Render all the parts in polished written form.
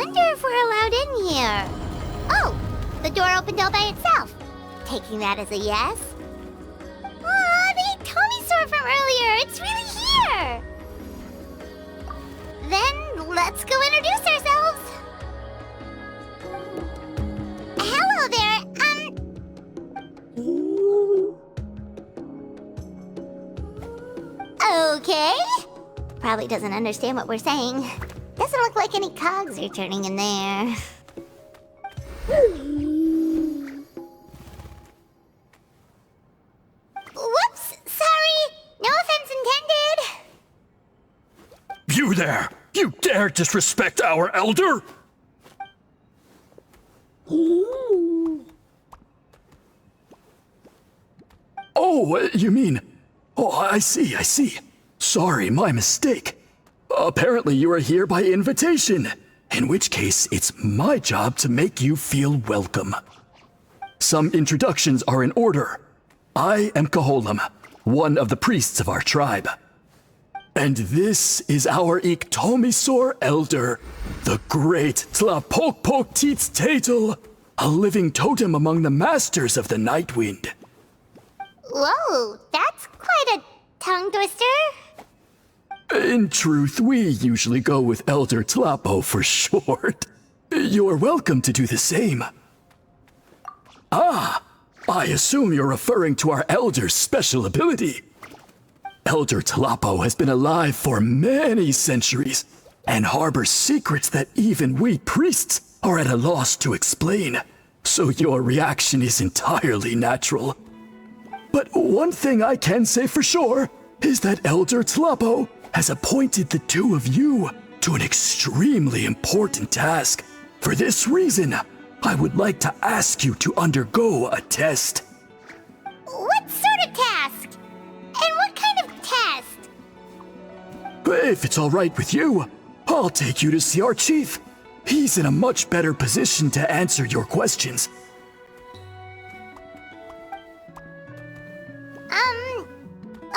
wonder if we're allowed in here. Oh, the door opened all by itself. Taking that as a yes. Aw, the Tomisaur from earlier. It's really here. Then let's go introduce ourselves. Hello there. Okay. Probably doesn't understand what we're saying. Doesn't look like any cogs are turning in there. Whoops! Sorry! No offense intended! You there! You dare disrespect our elder? Oh, you mean... Oh, I see. Sorry, my mistake. Apparently you are here by invitation, in which case it's my job to make you feel welcome. Some introductions are in order. I am Koholum, one of the priests of our tribe. And this is our Iktomisaur elder, the great Tlapokpokteetstatel, a living totem among the masters of the Nightwind. Whoa, that's quite a tongue twister. In truth, we usually go with Elder Tlapo for short. You're welcome to do the same. Ah, I assume you're referring to our elder's special ability. Elder Tlapo has been alive for many centuries and harbors secrets that even we priests are at a loss to explain. So your reaction is entirely natural. But one thing I can say for sure is that Elder Tlapo has appointed the two of you to an extremely important task. For this reason, I would like to ask you to undergo a test. What sort of task? And what kind of test? If it's all right with you, I'll take you to see our chief. He's in a much better position to answer your questions.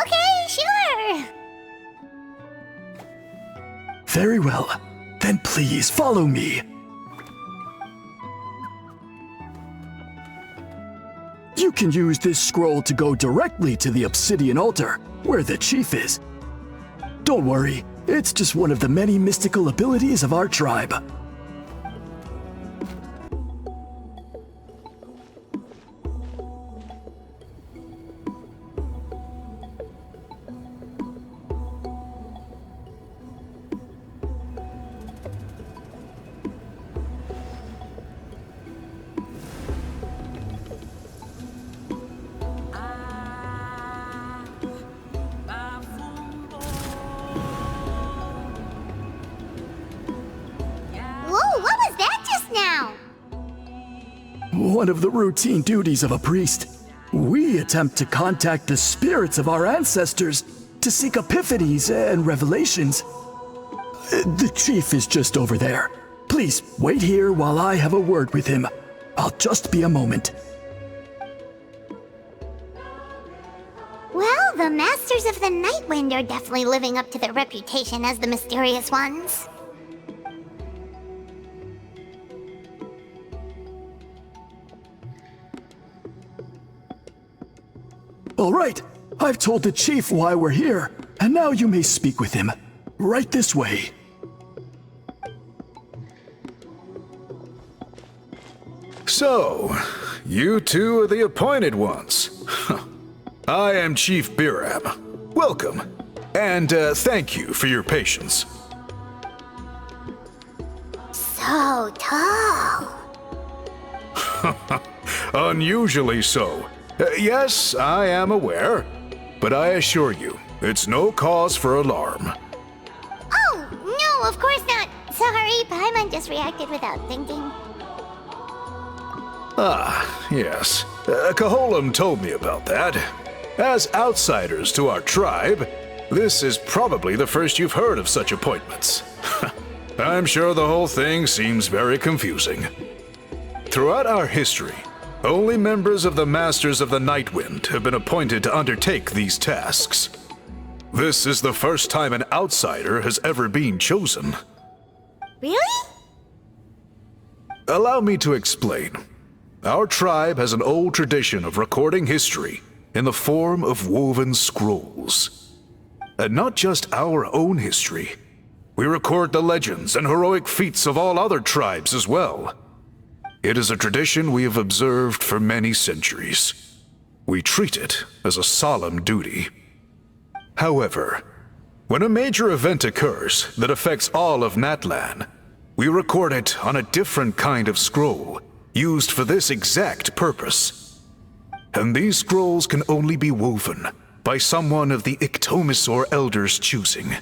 Okay, sure. Very well. Then please follow me. You can use this scroll to go directly to the obsidian altar, where the chief is. Don't worry, it's just one of the many mystical abilities of our tribe. One of the routine duties of a priest. We attempt to contact the spirits of our ancestors to seek epiphanies and revelations. The chief is just over there. Please wait here while I have a word with him. I'll just be a moment. Well, the Masters of the Nightwind are definitely living up to their reputation as the mysterious ones. All right, I've told the chief why we're here, and now you may speak with him. Right this way. So, you two are the appointed ones. I am Chief Biram. Welcome, and thank you for your patience. So tall. Unusually so. Yes, I am aware, but I assure you, it's no cause for alarm. Oh, no, of course not. Sorry, Paimon just reacted without thinking. Ah, yes. Koholum told me about that. As outsiders to our tribe, this is probably the first you've heard of such appointments. I'm sure the whole thing seems very confusing. Throughout our history, only members of the Masters of the Nightwind have been appointed to undertake these tasks. This is the first time an outsider has ever been chosen. Really? Allow me to explain. Our tribe has an old tradition of recording history in the form of woven scrolls. And not just our own history. We record the legends and heroic feats of all other tribes as well. It is a tradition we have observed for many centuries. We treat it as a solemn duty. However, when a major event occurs that affects all of Mictlán, we record it on a different kind of scroll, used for this exact purpose. And these scrolls can only be woven by someone of the Ictomisor Elder's choosing.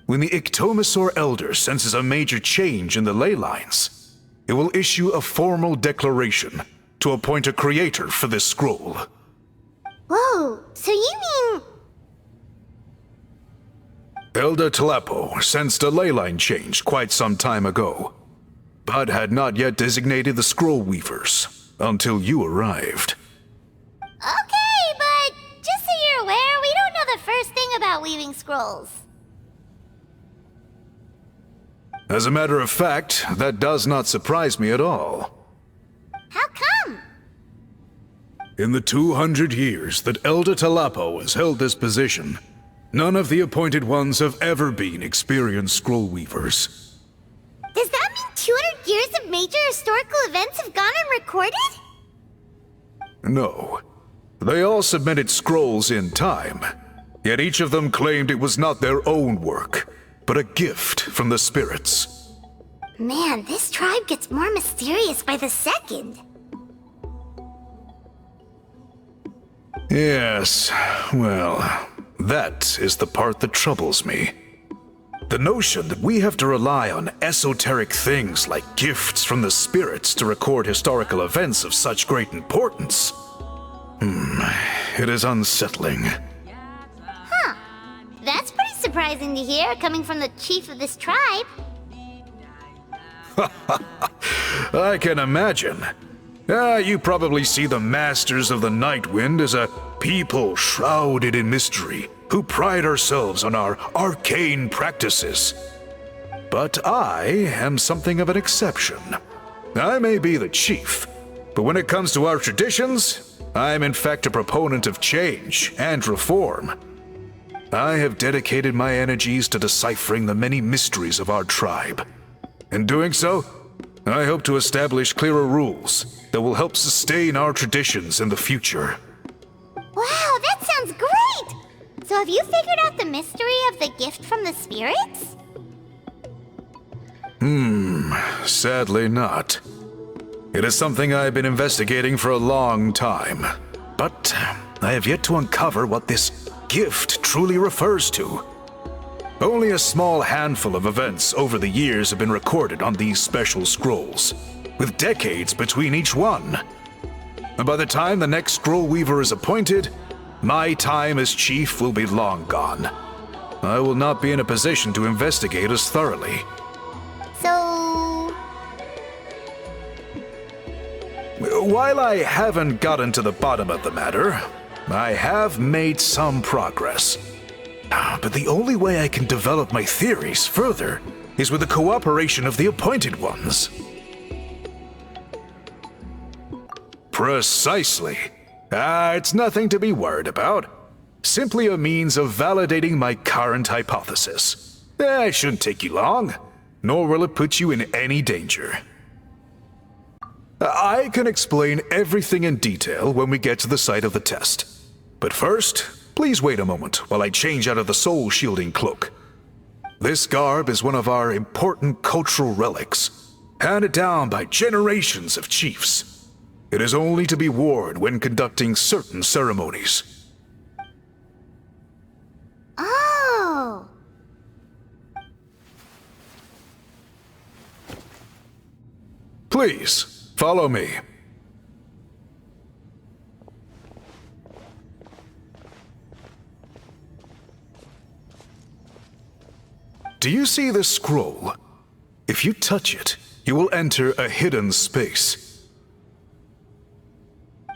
When the Ictomisor Elder senses a major change in the ley lines, it will issue a formal declaration to appoint a creator for this scroll. Whoa, so you mean... Elder Talapo sensed a ley line change quite some time ago, but had not yet designated the scroll weavers until you arrived. Okay, but just so you're aware, we don't know the first thing about weaving scrolls. As a matter of fact, that does not surprise me at all. How come? In the 200 years that Elder Talapo has held this position, none of the appointed ones have ever been experienced scroll weavers. Does that mean 200 years of major historical events have gone unrecorded? No. They all submitted scrolls in time, yet each of them claimed it was not their own work, but a gift from the spirits. Man, this tribe gets more mysterious by the second. Yes, well, that is the part that troubles me. The notion that we have to rely on esoteric things like gifts from the spirits to record historical events of such great importance. It is unsettling. Huh. That's pretty surprising to hear, coming from the chief of this tribe. I can imagine. You probably see the Masters of the Night Wind as a people shrouded in mystery, who pride ourselves on our arcane practices. But I am something of an exception. I may be the chief, but when it comes to our traditions, I am in fact a proponent of change and reform. I have dedicated my energies to deciphering the many mysteries of our tribe. In doing so, I hope to establish clearer rules that will help sustain our traditions in the future. Wow, that sounds great! So have you figured out the mystery of the gift from the spirits? Sadly not. It is something I've been investigating for a long time, but I have yet to uncover what this gift truly refers to. Only a small handful of events over the years have been recorded on these special scrolls, with decades between each one. And by the time the next scroll weaver is appointed, my time as chief will be long gone. I will not be in a position to investigate as thoroughly. So... While I haven't gotten to the bottom of the matter, I have made some progress. But the only way I can develop my theories further is with the cooperation of the appointed ones. Precisely. It's nothing to be worried about. Simply a means of validating my current hypothesis. It shouldn't take you long, nor will it put you in any danger. I can explain everything in detail when we get to the site of the test. But first, please wait a moment while I change out of the soul-shielding cloak. This garb is one of our important cultural relics, handed down by generations of chiefs. It is only to be worn when conducting certain ceremonies. Oh! Please, follow me. Do you see this scroll? If you touch it, you will enter a hidden space.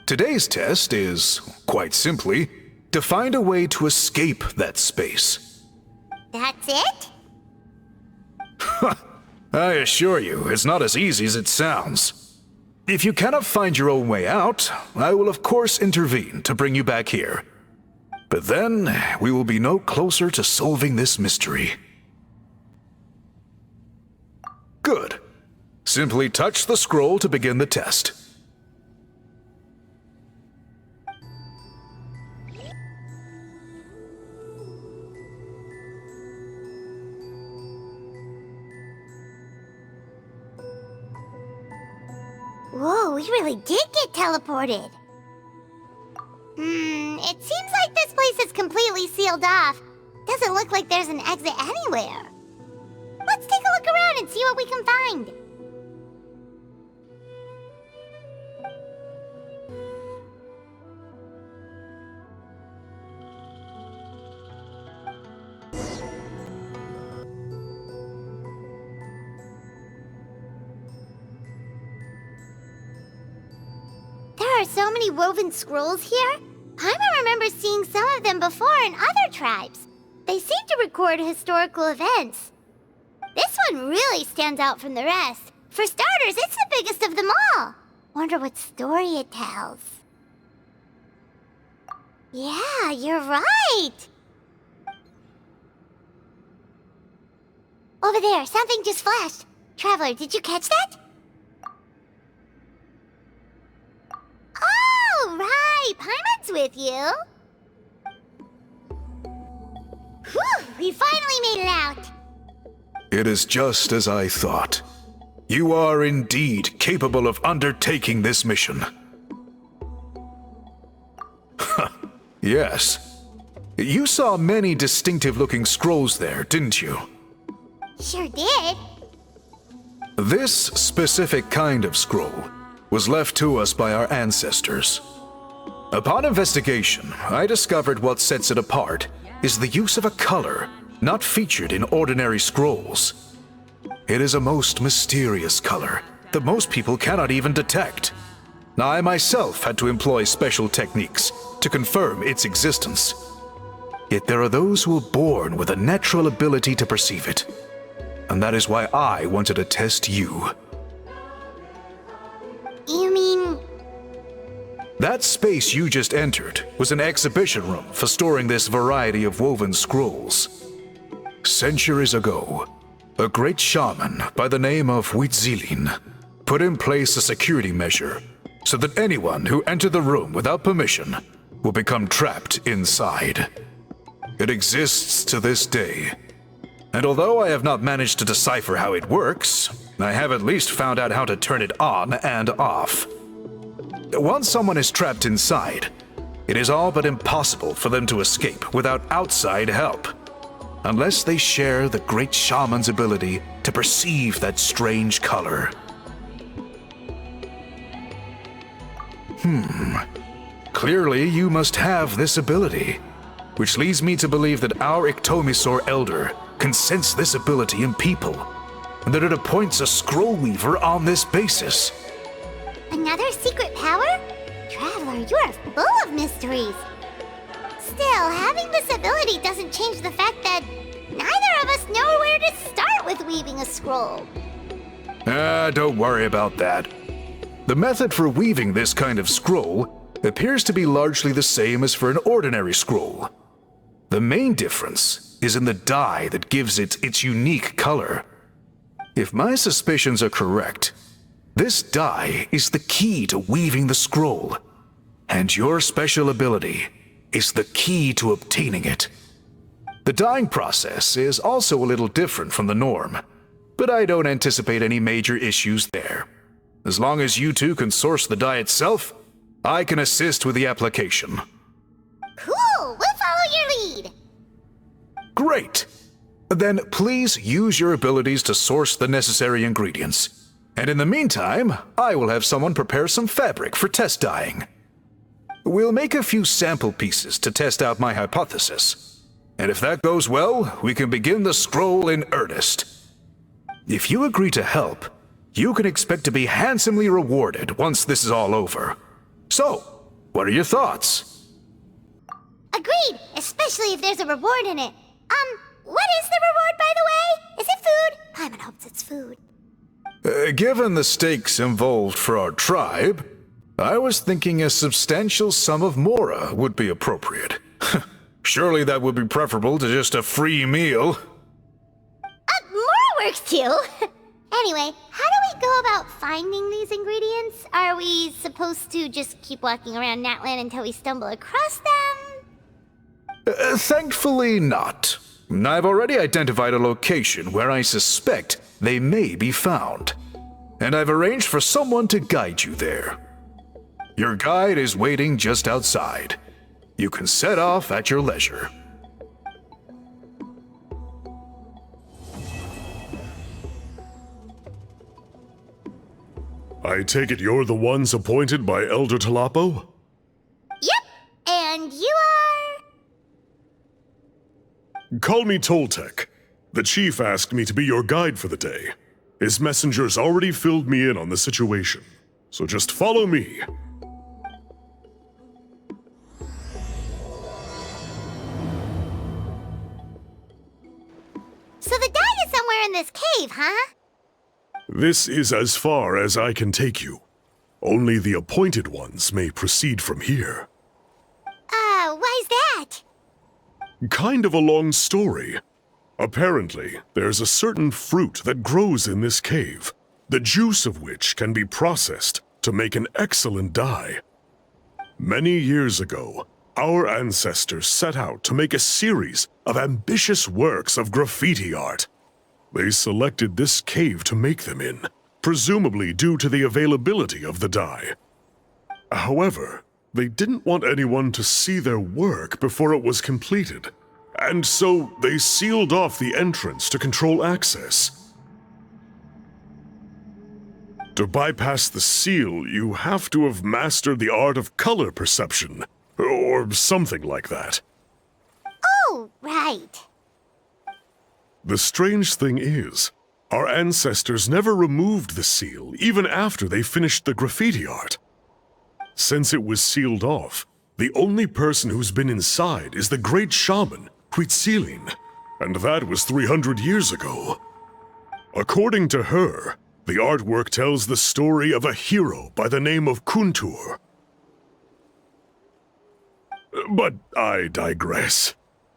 Today's test is, quite simply, to find a way to escape that space. That's it? I assure you, it's not as easy as it sounds. If you cannot find your own way out, I will of course intervene to bring you back here. But then, we will be no closer to solving this mystery. Good. Simply touch the scroll to begin the test. Whoa, we really did get teleported. It seems like this place is completely sealed off. Doesn't look like there's an exit anywhere. Let's take a look around and see what we can find. There are so many woven scrolls here. Paimon remembers seeing some of them before in other tribes. They seem to record historical events. This one really stands out from the rest. For starters, it's the biggest of them all. Wonder what story it tells. Yeah, you're right. Over there, something just flashed. Traveler, did you catch that? Oh, right. Paimon's with you. Whew, we finally made it out. It is just as I thought. You are indeed capable of undertaking this mission. Yes. You saw many distinctive-looking scrolls there, didn't you? Sure did. This specific kind of scroll was left to us by our ancestors. Upon investigation, I discovered what sets it apart is the use of a color not featured in ordinary scrolls. It is a most mysterious color that most people cannot even detect. I myself had to employ special techniques to confirm its existence. Yet there are those who are born with a natural ability to perceive it. And that is why I wanted to test you. You mean... That space you just entered was an exhibition room for storing this variety of woven scrolls. Centuries ago, a great shaman by the name of Huitzilin put in place a security measure so that anyone who entered the room without permission will become trapped inside. It exists to this day, and although I have not managed to decipher how it works, I have at least found out how to turn it on and off. Once someone is trapped inside, it is all but impossible for them to escape without outside help. Unless they share the great shaman's ability to perceive that strange color. Clearly you must have this ability, which leads me to believe that our Ictomisor Elder can sense this ability in people, and that it appoints a scroll weaver on this basis. Another secret power? Traveler, you are full of mysteries. Still, having this ability doesn't change the fact that neither of us know where to start with weaving a scroll. Don't worry about that. The method for weaving this kind of scroll appears to be largely the same as for an ordinary scroll. The main difference is in the dye that gives it its unique color. If my suspicions are correct, this dye is the key to weaving the scroll, and your special ability is the key to obtaining it. The dyeing process is also a little different from the norm, but I don't anticipate any major issues there. As long as you two can source the dye itself, I can assist with the application. Cool! We'll follow your lead! Great! Then please use your abilities to source the necessary ingredients. And in the meantime, I will have someone prepare some fabric for test dyeing. We'll make a few sample pieces to test out my hypothesis. And if that goes well, we can begin the scroll in earnest. If you agree to help, you can expect to be handsomely rewarded once this is all over. So, what are your thoughts? Agreed, especially if there's a reward in it. What is the reward, by the way? Is it food? Paimon hopes it's food. Given the stakes involved for our tribe, I was thinking a substantial sum of mora would be appropriate. Surely that would be preferable to just a free meal. Mora works too! Anyway, how do we go about finding these ingredients? Are we supposed to just keep walking around Natlan until we stumble across them? Thankfully not. I've already identified a location where I suspect they may be found. And I've arranged for someone to guide you there. Your guide is waiting just outside. You can set off at your leisure. I take it you're the ones appointed by Elder Talapo? Yep, and you are... Call me Toltec. The chief asked me to be your guide for the day. His messengers already filled me in on the situation, so just follow me. So the dye is somewhere in this cave, huh? This is as far as I can take you. Only the appointed ones may proceed from here. Why's that? Kind of a long story. Apparently, there's a certain fruit that grows in this cave, the juice of which can be processed to make an excellent dye. Many years ago, our ancestors set out to make a series of ambitious works of graffiti art. They selected this cave to make them in, presumably due to the availability of the dye. However, they didn't want anyone to see their work before it was completed, and so they sealed off the entrance to control access. To bypass the seal, you have to have mastered the art of color perception, or something like that. Oh, right. The strange thing is, our ancestors never removed the seal even after they finished the graffiti art. Since it was sealed off, the only person who's been inside is the great shaman, Huitzilin, and that was 300 years ago. According to her, the artwork tells the story of a hero by the name of Kuntur. But I digress.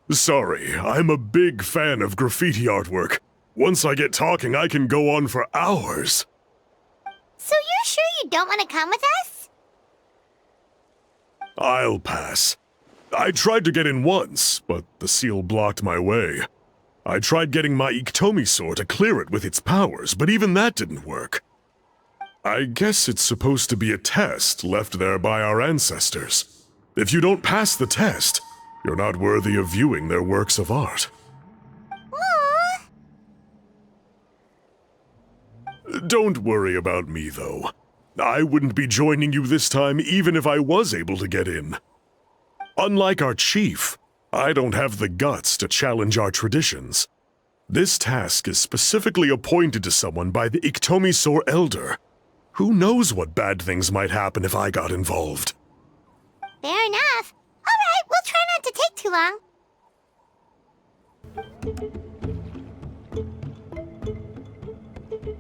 Sorry, I'm a big fan of graffiti artwork. Once I get talking, I can go on for hours. So you're sure you don't want to come with us? I'll pass. I tried to get in once, but the seal blocked my way. I tried getting my Iktomi to clear it with its powers, but even that didn't work. I guess it's supposed to be a test left there by our ancestors. If you don't pass the test, you're not worthy of viewing their works of art. Aww. Don't worry about me, though. I wouldn't be joining you this time even if I was able to get in. Unlike our chief, I don't have the guts to challenge our traditions. This task is specifically appointed to someone by the Iktomi Elder. Who knows what bad things might happen if I got involved? Fair enough. All right, we'll try not to take too long.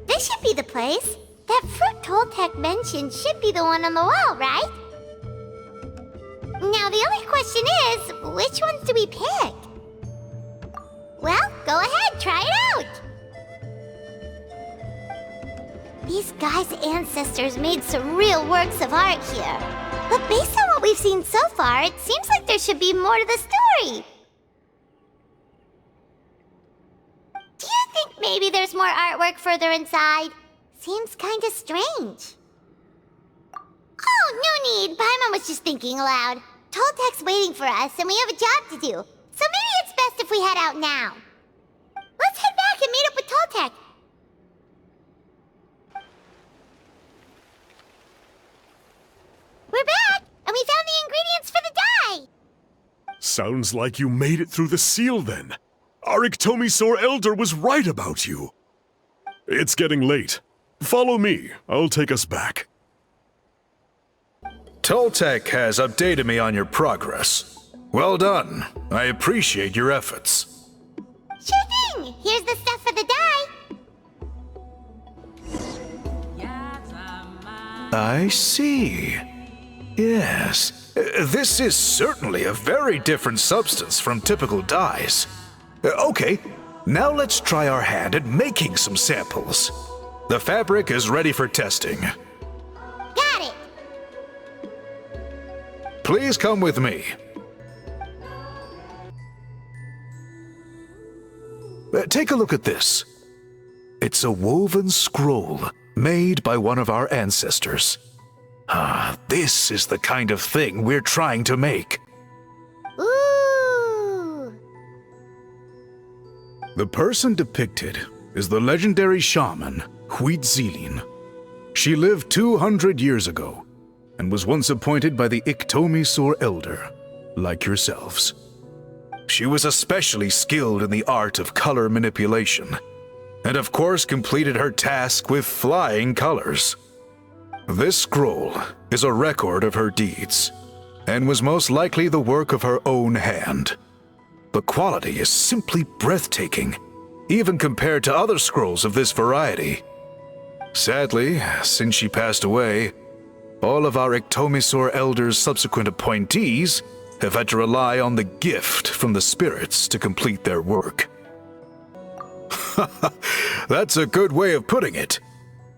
This should be the place. That fruit Toltec mentioned should be the one on the wall, right? Now the only question is, which ones do we pick? Well, go ahead, try it out! These guys' ancestors made some real works of art here. But based on what we've seen so far, it seems like there should be more to the story. Do you think maybe there's more artwork further inside? Seems kinda strange. Oh, no need. Paimon was just thinking aloud. Toltec's waiting for us, and we have a job to do. So maybe it's best if we head out now. Let's head back and meet up with Toltec. We're back, and we found the ingredients for the dye. Sounds like you made it through the seal, then. Our Iktomi Elder was right about you. It's getting late. Follow me. I'll take us back. Toltec has updated me on your progress. Well done. I appreciate your efforts. Sure thing. Here's the stuff for the dye. I see. Yes, this is certainly a very different substance from typical dyes. Okay, now let's try our hand at making some samples. The fabric is ready for testing. Got it! Please come with me. Take a look at this. It's a woven scroll made by one of our ancestors. This is the kind of thing we're trying to make. Ooh! The person depicted is the legendary shaman, Huitzilin. She lived 200 years ago and was once appointed by the Iktomisor Elder, like yourselves. She was especially skilled in the art of color manipulation, and of course completed her task with flying colors. This scroll is a record of her deeds, and was most likely the work of her own hand. The quality is simply breathtaking, even compared to other scrolls of this variety. Sadly, since she passed away, all of our Iktomisor Elder's subsequent appointees have had to rely on the gift from the spirits to complete their work. That's a good way of putting it.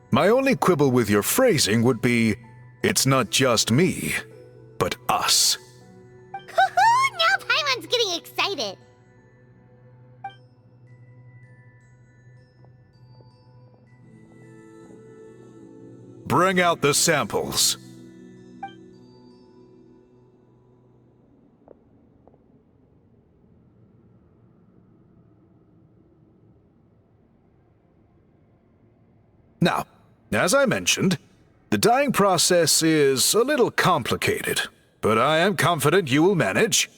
My only quibble with your phrasing would be, it's not just me, but us. Now Paimon's getting excited. Bring out the samples. Now, as I mentioned, the dyeing process is a little complicated, but I am confident you will manage.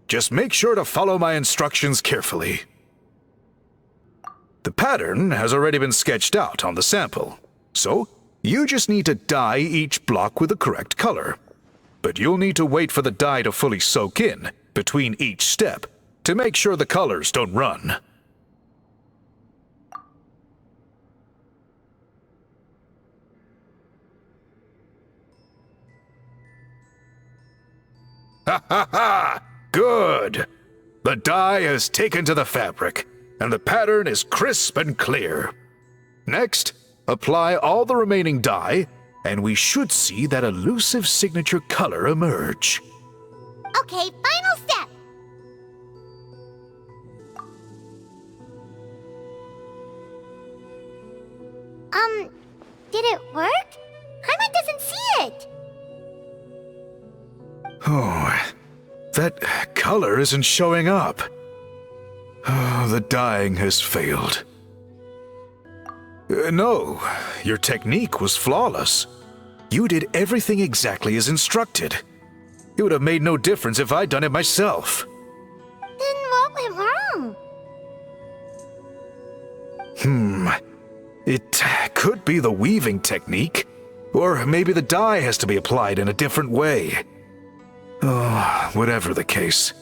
Just make sure to follow my instructions carefully. The pattern has already been sketched out on the sample, so you just need to dye each block with the correct color. But you'll need to wait for the dye to fully soak in between each step to make sure the colors don't run. Ha ha ha! Good! The dye has taken to the fabric, and the pattern is crisp and clear. Next, apply all the remaining dye, and we should see that elusive signature color emerge. Okay, final step. Did it work? Paimon doesn't see it. Oh, that color isn't showing up. Oh, the dyeing has failed. No, your technique was flawless. You did everything exactly as instructed. It would have made no difference if I'd done it myself. Then what went wrong? It could be the weaving technique, or maybe the dye has to be applied in a different way. Oh, whatever the case,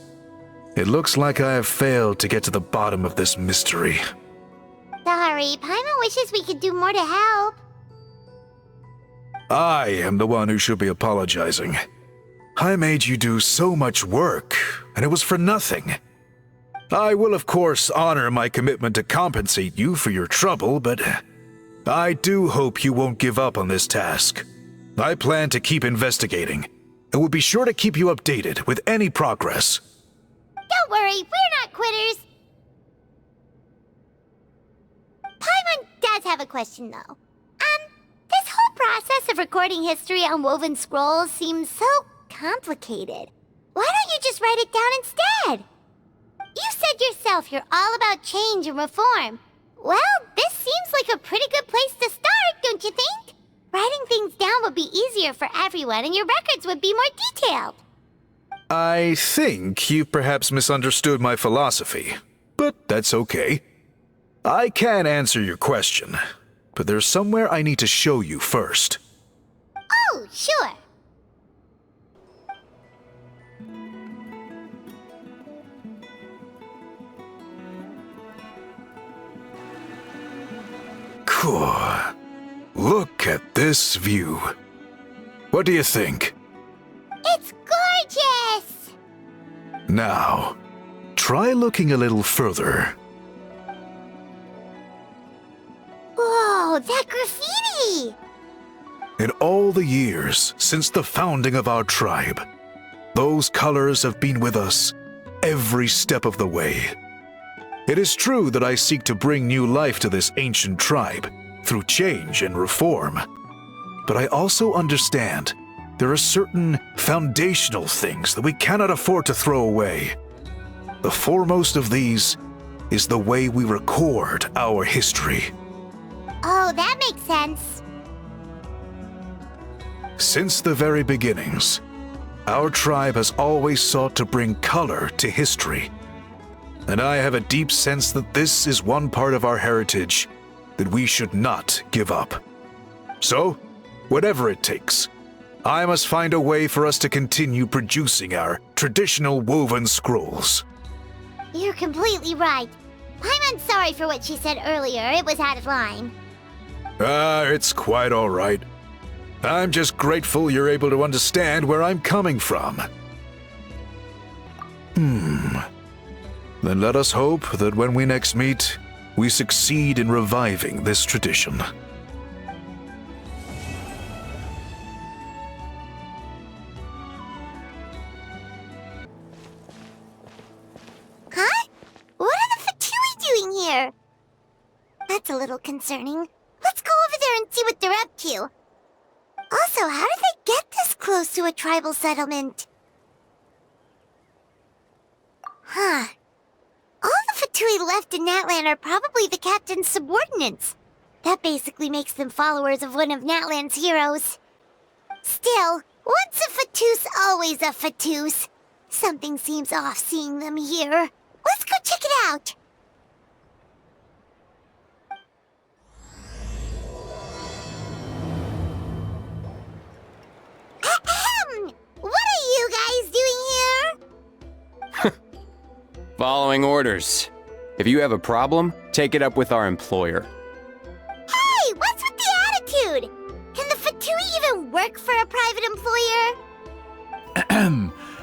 it looks like I have failed to get to the bottom of this mystery. Sorry, Paimon wishes we could do more to help. I am the one who should be apologizing. I made you do so much work, and it was for nothing. I will, of course, honor my commitment to compensate you for your trouble, but I do hope you won't give up on this task. I plan to keep investigating, and will be sure to keep you updated with any progress. Don't worry, we're not quitters. Paimon does have a question, though. This whole process of recording history on woven scrolls seems so complicated. Why don't you just write it down instead? You said yourself you're all about change and reform. Well, this seems like a pretty good place to start, don't you think? Writing things down would be easier for everyone, and your records would be more detailed. I think you perhaps misunderstood my philosophy, but that's okay. I can answer your question, but there's somewhere I need to show you first. Oh, sure. Cool. Look at this view. What do you think? It's gorgeous! Now, try looking a little further. Whoa, that graffiti! In all the years since the founding of our tribe, those colors have been with us every step of the way. It is true that I seek to bring new life to this ancient tribe through change and reform. But I also understand there are certain foundational things that we cannot afford to throw away. The foremost of these is the way we record our history. Oh, that makes sense. Since the very beginnings, our tribe has always sought to bring color to history. And I have a deep sense that this is one part of our heritage that we should not give up. So, whatever it takes, I must find a way for us to continue producing our traditional woven scrolls. You're completely right. I'm sorry for what she said earlier. It was out of line. It's quite all right. I'm just grateful you're able to understand where I'm coming from. Then let us hope that when we next meet, we succeed in reviving this tradition. Huh? What are the Fatui doing here? That's a little concerning. Let's go over there and see what they're up to. Also, how did they get this close to a tribal settlement? Huh. All the Fatui left in Natlan are probably the captain's subordinates. That basically makes them followers of one of Natlan's heroes. Still, once a Fatus, always a Fatus. Something seems off seeing them here. Let's go check it out. Ahem! What are you guys doing here? Following orders. If you have a problem, take it up with our employer. Hey, what's with the attitude? Can the Fatui even work for a private employer?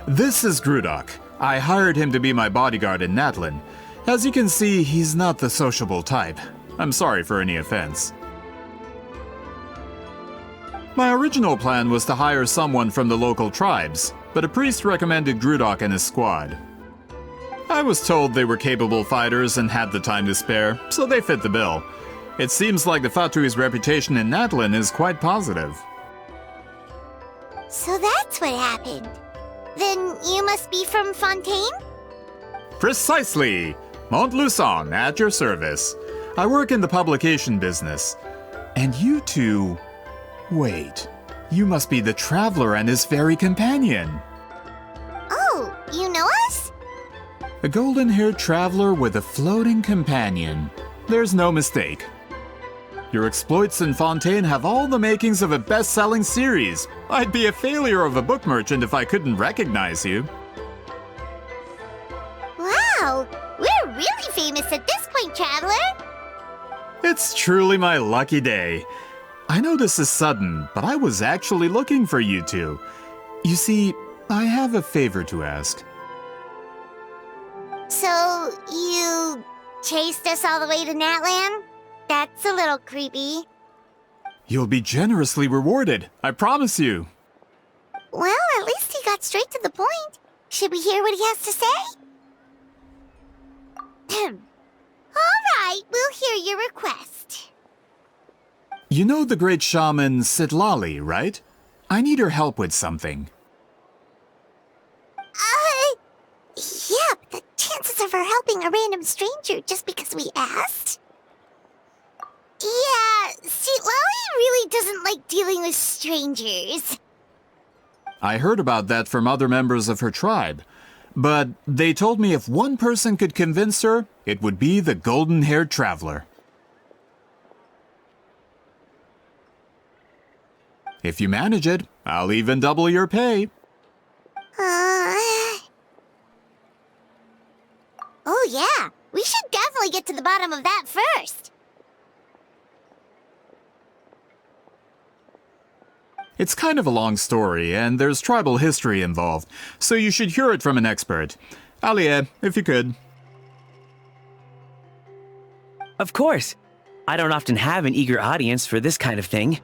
This is Grudok. I hired him to be my bodyguard in Natlan. As you can see, he's not the sociable type. I'm sorry for any offense. My original plan was to hire someone from the local tribes, but a priest recommended Grudok and his squad. I was told they were capable fighters and had the time to spare, so they fit the bill. It seems like the Fatui's reputation in Natlan is quite positive. So that's what happened. Then you must be from Fontaine? Precisely! Montluçon, at your service. I work in the publication business. And you two... Wait, you must be the Traveler and his fairy companion. Oh, you know us? A golden-haired traveler with a floating companion. There's no mistake. Your exploits in Fontaine have all the makings of a best-selling series. I'd be a failure of a book merchant if I couldn't recognize you. Wow, we're really famous at this point, Traveler. It's truly my lucky day. I know this is sudden, but I was actually looking for you two. You see, I have a favor to ask. So, you chased us all the way to Natlan? That's a little creepy. You'll be generously rewarded, I promise you. Well, at least he got straight to the point. Should we hear what he has to say? All right, we'll hear your request. You know the great shaman Sitlali, right? I need her help with something. Yeah, but the chances of her helping a random stranger just because we asked? Yeah, Sitlali really doesn't like dealing with strangers. I heard about that from other members of her tribe. But they told me if one person could convince her, it would be the golden-haired traveler. If you manage it, I'll even double your pay. Oh yeah, we should definitely get to the bottom of that first. It's kind of a long story, and there's tribal history involved, so you should hear it from an expert. Allier, if you could. Of course. I don't often have an eager audience for this kind of thing.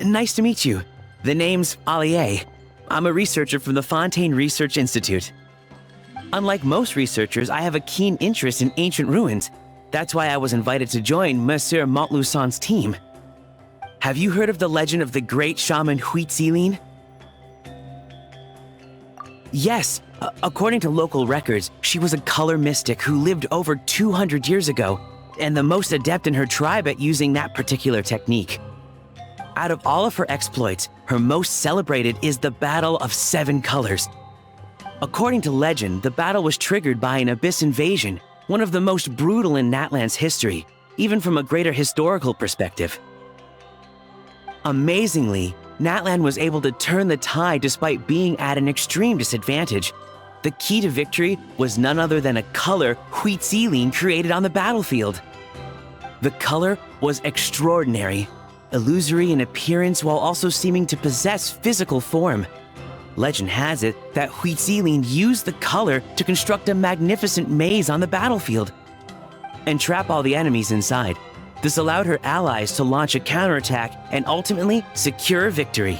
Nice to meet you. The name's Allier. I'm a researcher from the Fontaine Research Institute. Unlike most researchers, I have a keen interest in ancient ruins. That's why I was invited to join Monsieur Montluçon's team. Have you heard of the legend of the great shaman Huitzilin? Yes, according to local records, she was a color mystic who lived over 200 years ago, and the most adept in her tribe at using that particular technique. Out of all of her exploits, her most celebrated is the Battle of Seven Colors. According to legend, the battle was triggered by an abyss invasion, one of the most brutal in Natlan's history, even from a greater historical perspective. Amazingly, Natlan was able to turn the tide despite being at an extreme disadvantage. The key to victory was none other than a color Huitzilin created on the battlefield. The color was extraordinary, illusory in appearance while also seeming to possess physical form. Legend has it that Huitzilin used the color to construct a magnificent maze on the battlefield and trap all the enemies inside. This allowed her allies to launch a counterattack and ultimately secure victory.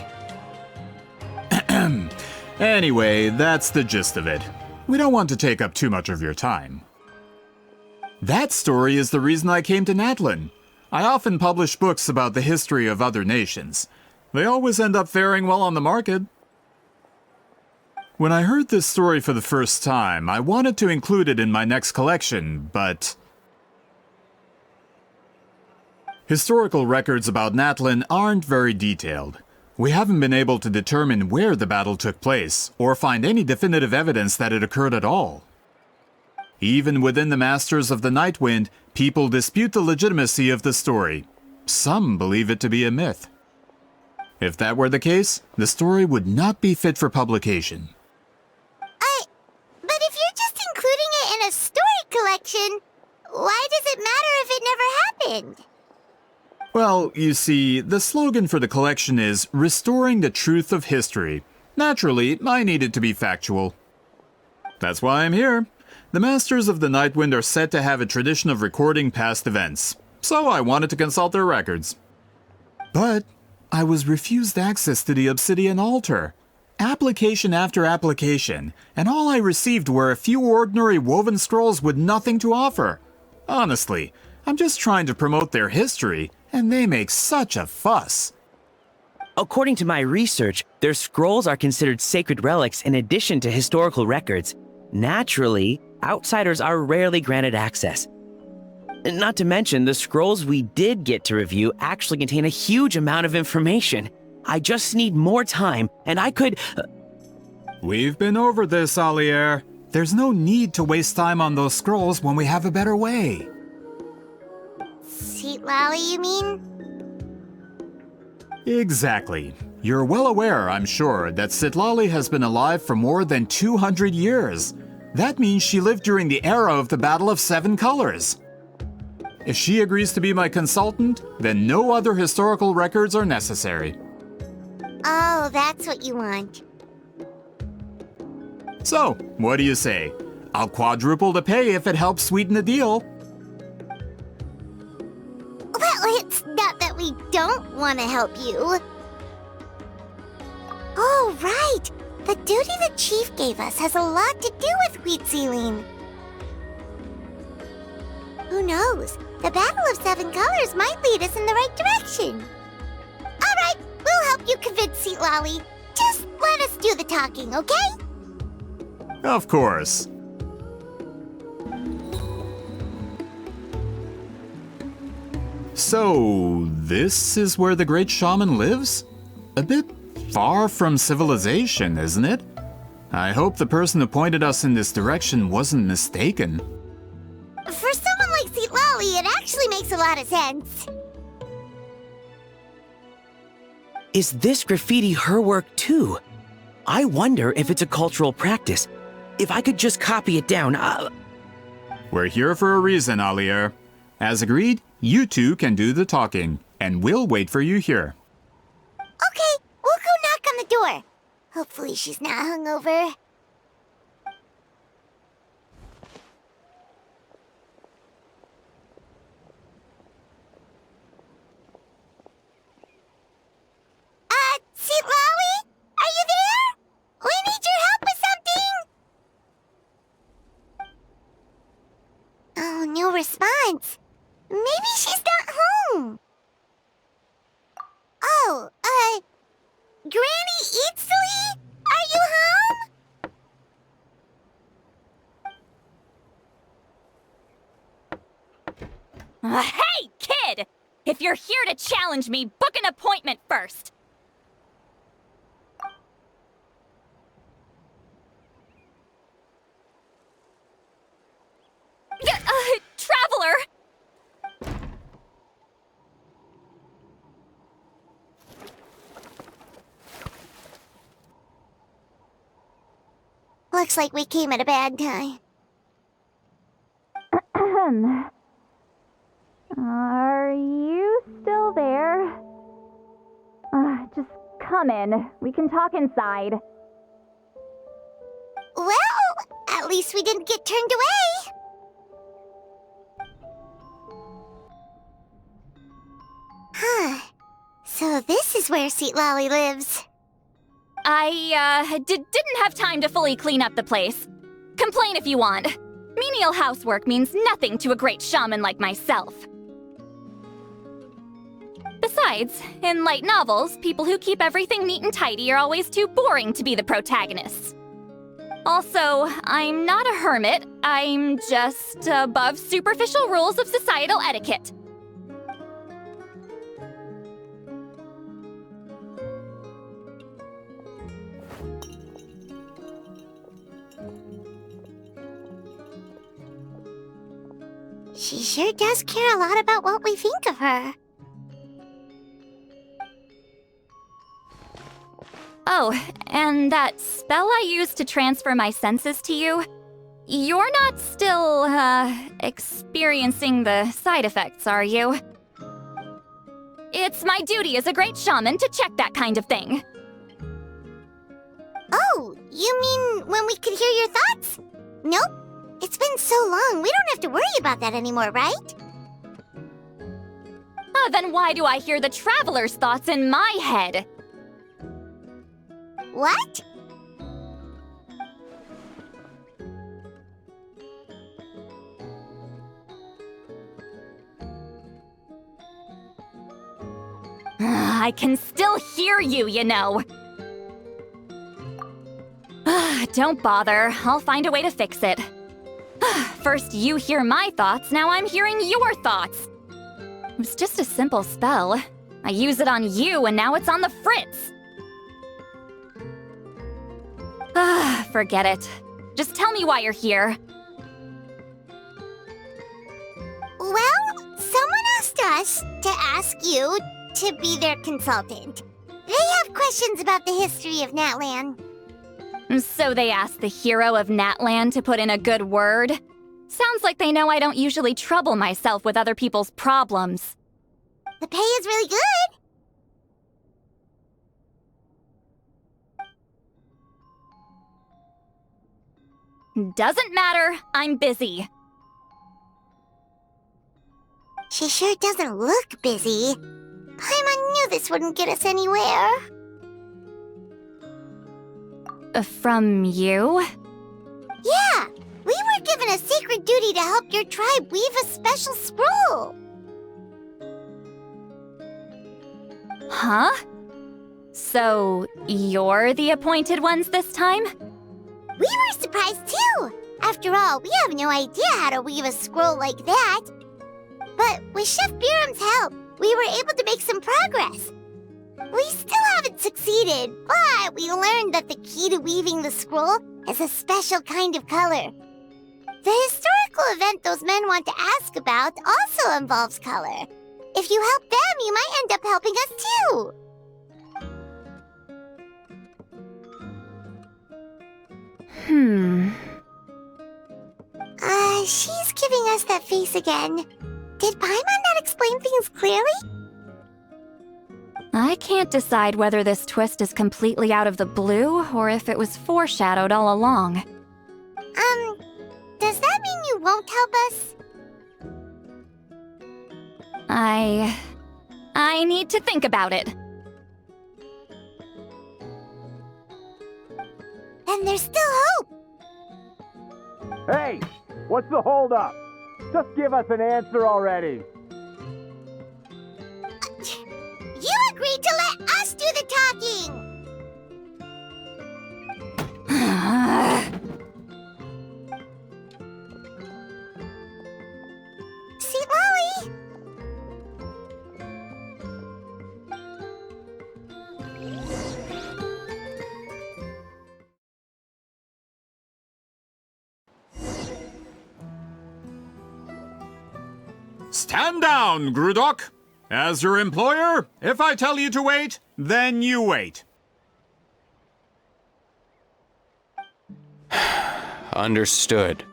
Anyway, that's the gist of it. We don't want to take up too much of your time. That story is the reason I came to Natlan. I often publish books about the history of other nations. They always end up faring well on the market. When I heard this story for the first time, I wanted to include it in my next collection, but historical records about Natlan aren't very detailed. We haven't been able to determine where the battle took place, or find any definitive evidence that it occurred at all. Even within the Masters of the Nightwind, people dispute the legitimacy of the story. Some believe it to be a myth. If that were the case, the story would not be fit for publication. But if you're just including it in a story collection, why does it matter if it never happened? Well, you see, the slogan for the collection is Restoring the Truth of History. Naturally, I need it to be factual. That's why I'm here. The Masters of the Nightwind are said to have a tradition of recording past events, so I wanted to consult their records. But I was refused access to the Obsidian Altar. Application after application, and all I received were a few ordinary woven scrolls with nothing to offer. Honestly, I'm just trying to promote their history, and they make such a fuss. According to my research, their scrolls are considered sacred relics in addition to historical records. Naturally, outsiders are rarely granted access. Not to mention, the scrolls we did get to review actually contain a huge amount of information. I just need more time, and I could... We've been over this, Allier. There's no need to waste time on those scrolls when we have a better way. Citlali, you mean? Exactly. You're well aware, I'm sure, that Citlali has been alive for more than 200 years. That means she lived during the era of the Battle of Seven Colors. If she agrees to be my consultant, then no other historical records are necessary. Oh, that's what you want. So, what do you say? I'll quadruple the pay if it helps sweeten the deal. Well, it's not that we don't want to help you. Oh, right. The duty the chief gave us has a lot to do with Huitzilin. Who knows? The Battle of Seven Colors might lead us in the right direction. All right, we'll help you convince Citlali. Just let us do the talking, okay? Of course. So, this is where the great shaman lives? A bit far from civilization, isn't it? I hope the person who pointed us in this direction wasn't mistaken. For someone like Citlali, it actually makes a lot of sense. Is this graffiti her work too? I wonder if it's a cultural practice. If I could just copy it down, We're here for a reason, Allier. As agreed, you two can do the talking, and we'll wait for you here. Okay, we'll go door. Hopefully she's not hungover. Sitlawi? Are you there? We need your help with something! Oh, no response. Maybe she's not home. Oh, Granny Eatsley? Are you home? Hey, kid! If you're here to challenge me, book an appointment first. Traveler! Looks like we came at a bad time. Are you still there? Just come in. We can talk inside. Well, at least we didn't get turned away. Huh. So this is where Sitlawi lives. I, didn't have time to fully clean up the place. Complain if you want. Menial housework means nothing to a great shaman like myself. Besides, in light novels, people who keep everything neat and tidy are always too boring to be the protagonists. Also, I'm not a hermit. I'm just above superficial rules of societal etiquette. She sure does care a lot about what we think of her. Oh, and that spell I used to transfer my senses to you? You're not still, experiencing the side effects, are you? It's my duty as a great shaman to check that kind of thing. Oh, you mean when we could hear your thoughts? Nope. It's been so long, we don't have to worry about that anymore, right? Then why do I hear the traveler's thoughts in my head? What? I can still hear you, you know. Don't bother. I'll find a way to fix it. First you hear my thoughts, now I'm hearing your thoughts. It was just a simple spell. I use it on you, and now it's on the fritz. Forget it. Just tell me why you're here. Well, someone asked us to ask you to be their consultant. They have questions about the history of Natlan. So they asked the hero of Natlan to put in a good word? Sounds like they know I don't usually trouble myself with other people's problems. The pay is really good. Doesn't matter. I'm busy. She sure doesn't look busy. Paimon knew this wouldn't get us anywhere. From you? Yeah, we were given a sacred duty to help your tribe weave a special scroll. Huh? So, you're the appointed ones this time? We were surprised too. After all, we have no idea how to weave a scroll like that. But with Chef Biram's help, we were able to make some progress. We still haven't succeeded, but we learned that the key to weaving the scroll is a special kind of color. The historical event those men want to ask about also involves color. If you help them, you might end up helping us too. She's giving us that face again. Did Paimon not explain things clearly? I can't decide whether this twist is completely out of the blue or if it was foreshadowed all along. Does that mean you won't help us? I need to think about it. Then there's still hope! Hey! What's the holdup? Just give us an answer already! You agreed to let us do the talking! Sweet Lolly! Stand down, Grudok! As your employer, if I tell you to wait, then you wait. Understood.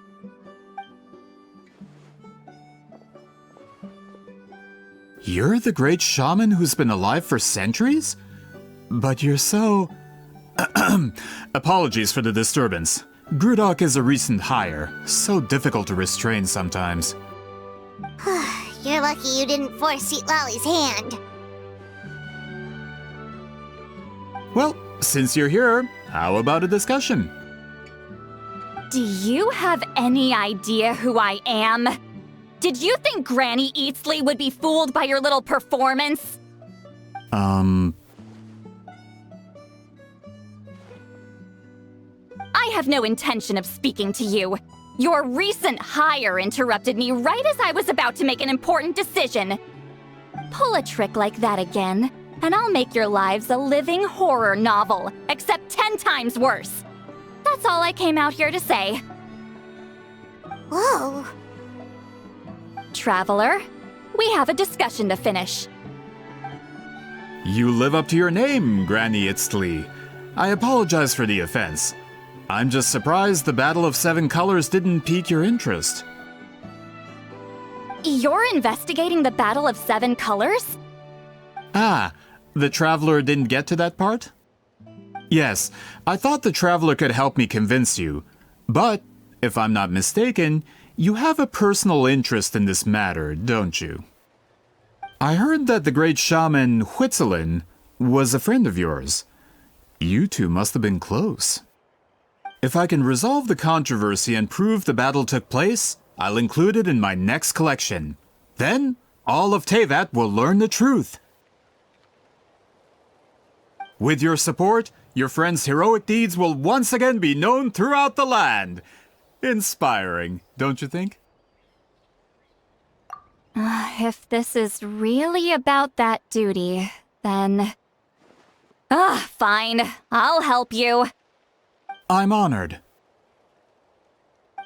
You're the great shaman who's been alive for centuries? But you're so... Apologies for the disturbance. Grudok is a recent hire, so difficult to restrain sometimes. You're lucky you didn't force Sweet Lolly's hand. Well, since you're here, how about a discussion? Do you have any idea who I am? Did you think Granny Eatsley would be fooled by your little performance? I have no intention of speaking to you. Your recent hire interrupted me right as I was about to make an important decision. Pull a trick like that again, and I'll make your lives a living horror novel, except 10 times worse. That's all I came out here to say. Whoa. Traveler, we have a discussion to finish. You live up to your name, Granny Itztli. I apologize for the offense. I'm just surprised the Battle of Seven Colors didn't pique your interest. You're investigating the Battle of Seven Colors? Ah, the Traveler didn't get to that part? Yes, I thought the Traveler could help me convince you. But, if I'm not mistaken, you have a personal interest in this matter, don't you? I heard that the great shaman Huitzilin was a friend of yours. You two must have been close. If I can resolve the controversy and prove the battle took place, I'll include it in my next collection. Then, all of Teyvat will learn the truth. With your support, your friend's heroic deeds will once again be known throughout the land. Inspiring, don't you think? If this is really about that duty, then... fine. I'll help you. I'm honored.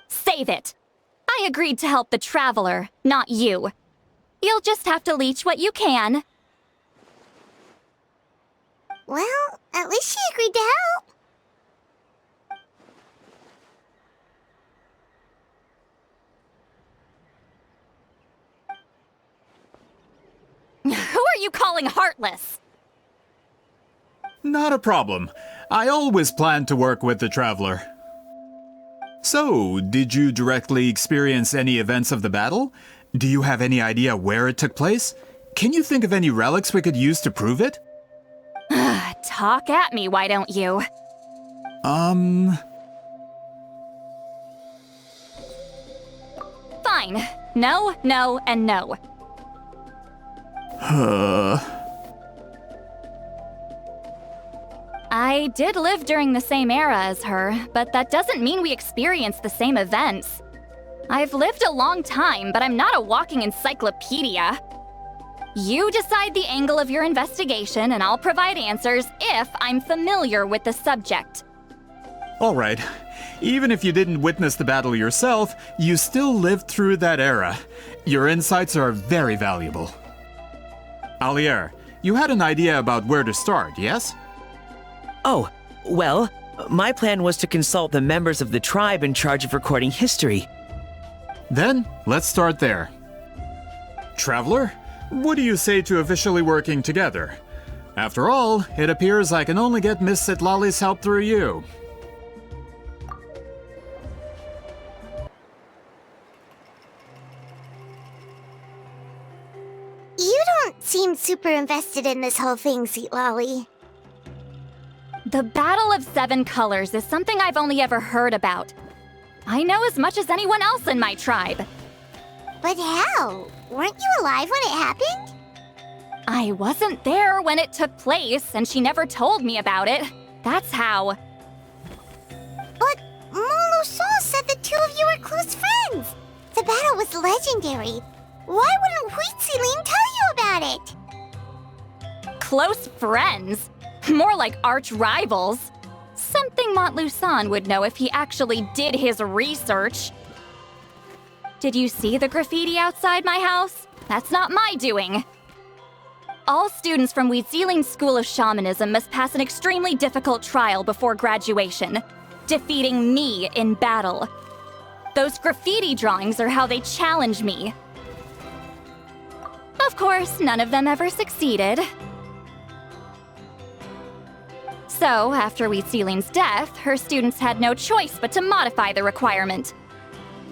Save it. I agreed to help the Traveler, not you. You'll just have to leech what you can. Well, at least she agreed to help. Who are you calling heartless? Not a problem. I always planned to work with the Traveler. So, did you directly experience any events of the battle? Do you have any idea where it took place? Can you think of any relics we could use to prove it? Talk at me, why don't you? Fine. No, no, and no. I did live during the same era as her, but that doesn't mean we experienced the same events. I've lived a long time, but I'm not a walking encyclopedia. You decide the angle of your investigation, and I'll provide answers if I'm familiar with the subject. All right. Even if you didn't witness the battle yourself, you still lived through that era. Your insights are very valuable. Alier, you had an idea about where to start, yes? Oh, well, my plan was to consult the members of the tribe in charge of recording history. Then, let's start there. Traveler, what do you say to officially working together? After all, it appears I can only get Miss Citlali's help through you. You don't seem super invested in this whole thing, Citlali. The Battle of Seven Colors is something I've only ever heard about. I know as much as anyone else in my tribe. But how? Weren't you alive when it happened? I wasn't there when it took place, and she never told me about it. That's how. But Molo-san said the two of you were close friends. The battle was legendary. Why wouldn't Huitzilin tell you about it? Close friends? More like arch rivals. Something Montlusan would know if he actually did his research. Did you see the graffiti outside my house? That's not my doing. All students from Huitzilin's School of Shamanism must pass an extremely difficult trial before graduation, defeating me in battle. Those graffiti drawings are how they challenge me. Of course, none of them ever succeeded. So, after Huitzilin's death, her students had no choice but to modify the requirement.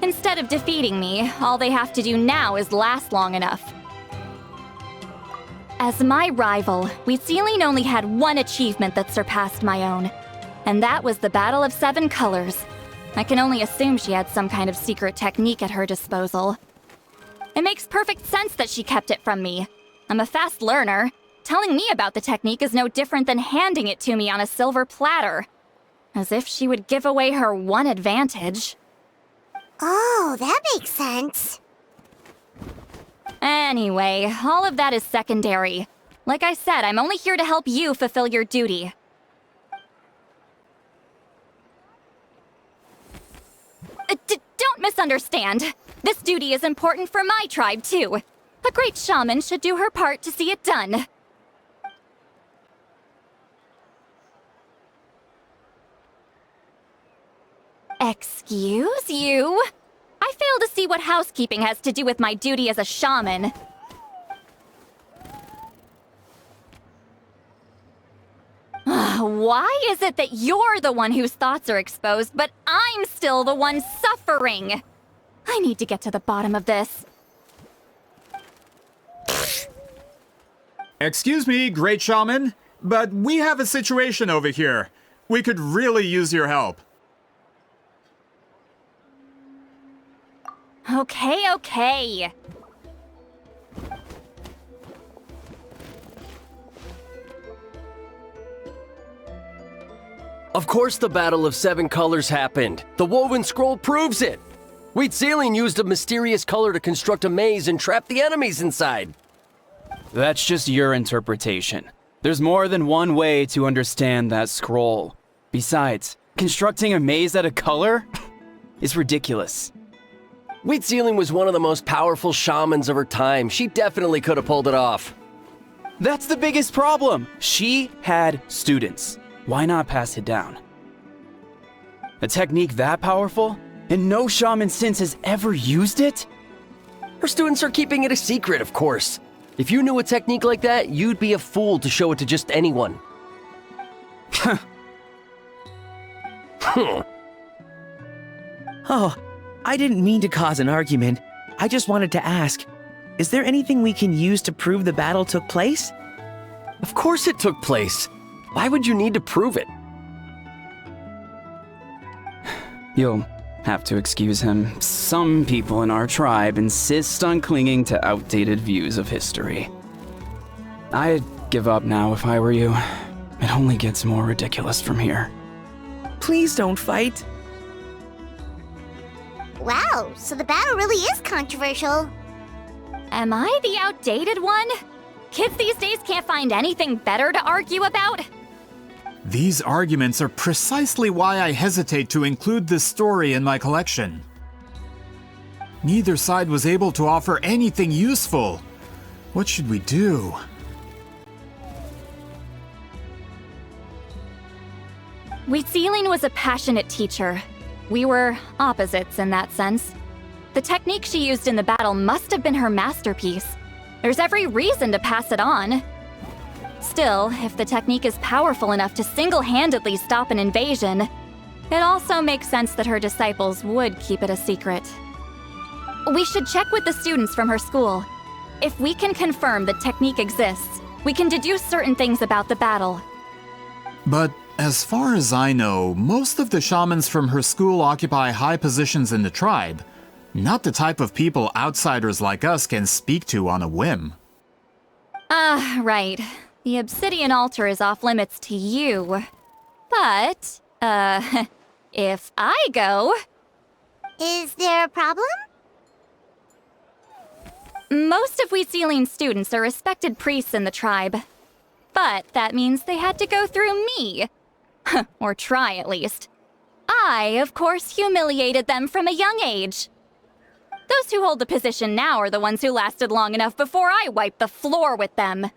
Instead of defeating me, all they have to do now is last long enough. As my rival, Huitzilin only had one achievement that surpassed my own, and that was the Battle of Seven Colors. I can only assume she had some kind of secret technique at her disposal. It makes perfect sense that she kept it from me. I'm a fast learner. Telling me about the technique is no different than handing it to me on a silver platter. As if she would give away her one advantage. Oh, that makes sense. Anyway, all of that is secondary. Like I said, I'm only here to help you fulfill your duty. Don't misunderstand. This duty is important for my tribe, too. A great shaman should do her part to see it done. Excuse you? I fail to see what housekeeping has to do with my duty as a shaman. Why is it that you're the one whose thoughts are exposed, but I'm still the one suffering? I need to get to the bottom of this. Excuse me, great shaman, but we have a situation over here. We could really use your help. Okay. Of course the Battle of Seven Colors happened. The woven scroll proves it. Huitzilin used a mysterious color to construct a maze and trap the enemies inside. That's just your interpretation. There's more than one way to understand that scroll. Besides, constructing a maze out of color is ridiculous. Huitzilin was one of the most powerful shamans of her time. She definitely could have pulled it off. That's the biggest problem. She had students. Why not pass it down? A technique that powerful? And no shaman since has ever used it? Her students are keeping it a secret, of course. If you knew a technique like that, you'd be a fool to show it to just anyone. Oh, I didn't mean to cause an argument. I just wanted to ask, is there anything we can use to prove the battle took place? Of course it took place. Why would you need to prove it? You'll have to excuse him. Some people in our tribe insist on clinging to outdated views of history. I'd give up now if I were you. It only gets more ridiculous from here. Please don't fight. Wow, so the battle really is controversial. Am I the outdated one? Kids these days can't find anything better to argue about? These arguments are precisely why I hesitate to include this story in my collection. Neither side was able to offer anything useful. What should we do? Huitzilin was a passionate teacher. We were opposites in that sense. The technique she used in the battle must have been her masterpiece. There's every reason to pass it on. Still, if the technique is powerful enough to single-handedly stop an invasion, it also makes sense that her disciples would keep it a secret. We should check with the students from her school. If we can confirm the technique exists, we can deduce certain things about the battle. But as far as I know, most of the shamans from her school occupy high positions in the tribe. Not the type of people outsiders like us can speak to on a whim. Right. The obsidian altar is off limits to you. But, if I go... Is there a problem? Most of Wheatsealing students are respected priests in the tribe. But that means they had to go through me. Or try, at least. I, of course, humiliated them from a young age. Those who hold the position now are the ones who lasted long enough before I wiped the floor with them.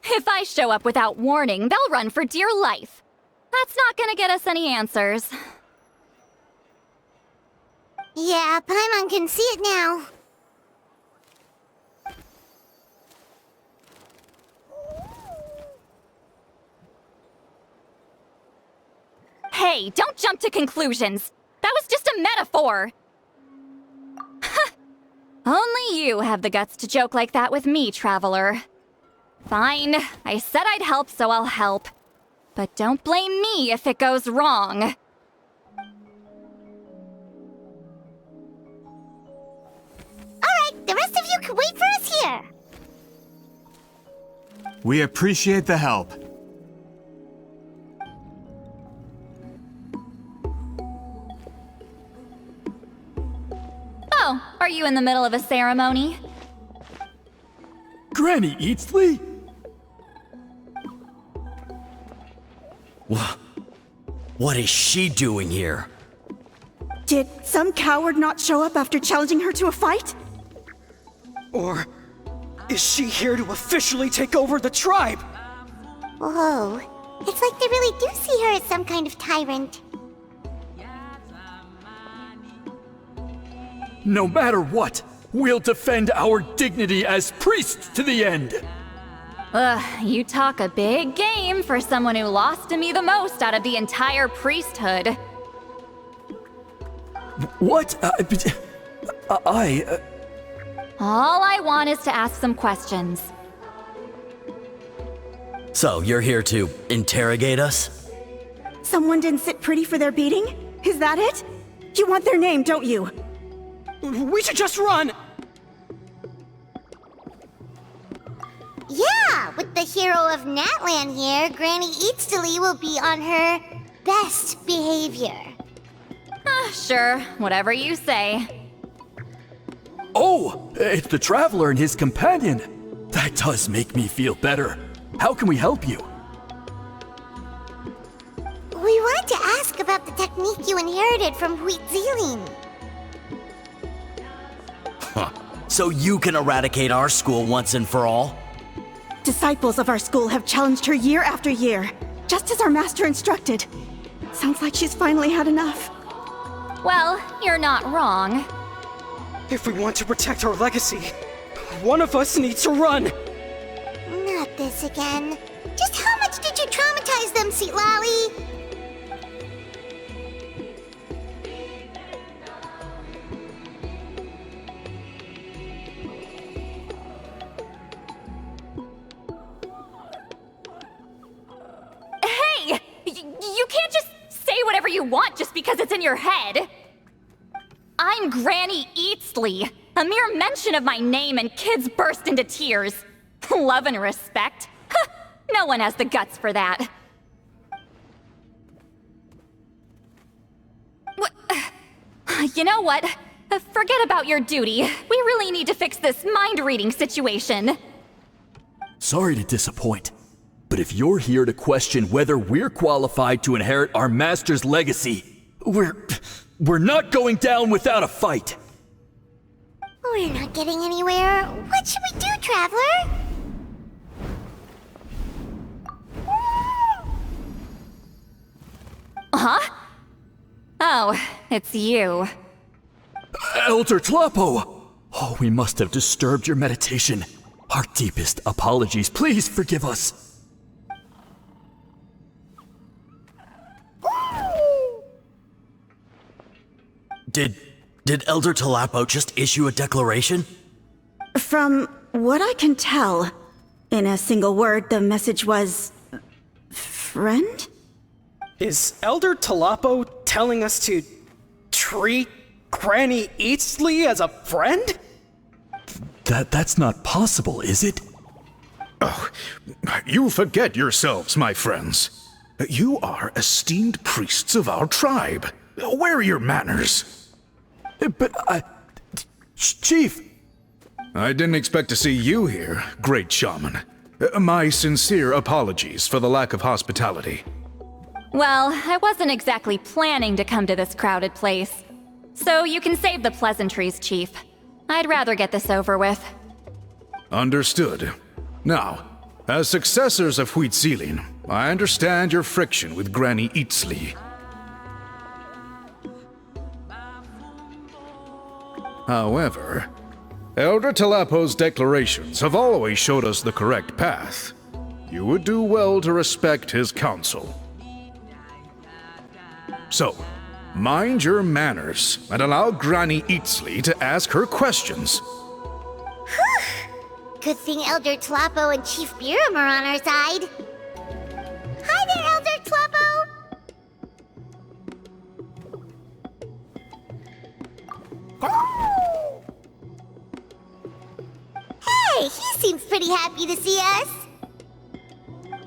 If I show up without warning, they'll run for dear life. That's not gonna get us any answers. Yeah, Paimon can see it now. Hey, don't jump to conclusions. That was just a metaphor. Only you have the guts to joke like that with me, Traveler. Fine, I said I'd help, so I'll help. But don't blame me if it goes wrong. Alright, the rest of you can wait for us here. We appreciate the help. Oh, are you in the middle of a ceremony? Granny Eatsley? What is she doing here? Did some coward not show up after challenging her to a fight? Or is she here to officially take over the tribe? Whoa, it's like they really do see her as some kind of tyrant. No matter what, we'll defend our dignity as priests to the end! Ugh, you talk a big game for someone who lost to me the most out of the entire priesthood. What? All I want is to ask some questions. So, you're here to interrogate us? Someone didn't sit pretty for their beating? Is that it? You want their name, don't you? We should just run! Yeah, with the hero of Natlan here, Granny Eatsley will be on her best behavior. Sure, whatever you say. Oh, it's the Traveler and his companion. That does make me feel better. How can we help you? We wanted to ask about the technique you inherited from Wheatsealing. So you can eradicate our school once and for all? Disciples of our school have challenged her year after year, just as our master instructed. Sounds like she's finally had enough. Well, you're not wrong. If we want to protect our legacy, one of us needs to run! Not this again. Just how much did you traumatize them, Sweet Lolly? Hey! You can't just say whatever you want just because it's in your head! I'm Granny Eatsley. A mere mention of my name and kids burst into tears. Love and respect? No one has the guts for that. You know what? Forget about your duty. We really need to fix this mind-reading situation. Sorry to disappoint, but if you're here to question whether we're qualified to inherit our master's legacy, we're not going down without a fight. We're not getting anywhere. What should we do, Traveler? Huh? Oh, it's you. Elder Tlapo! Oh, we must have disturbed your meditation. Our deepest apologies. Please forgive us. Did Elder Talapo just issue a declaration? From what I can tell, in a single word, the message was... friend? Is Elder Talapo telling us to treat Granny Eastley as a friend? That's not possible, is it? Oh, you forget yourselves, my friends. You are esteemed priests of our tribe. Where are your manners? But Chief! I didn't expect to see you here, great shaman. My sincere apologies for the lack of hospitality. Well, I wasn't exactly planning to come to this crowded place. So you can save the pleasantries, Chief. I'd rather get this over with. Understood. Now, as successors of Huitzilin, I understand your friction with Granny Eastley. However, Elder Talapo's declarations have always showed us the correct path. You would do well to respect his counsel. So, mind your manners and allow Granny Eastley to ask her questions. Good thing Elder Talapo and Chief Biram are on our side. Hi there, Elder Talapo! Hey, he seems pretty happy to see us.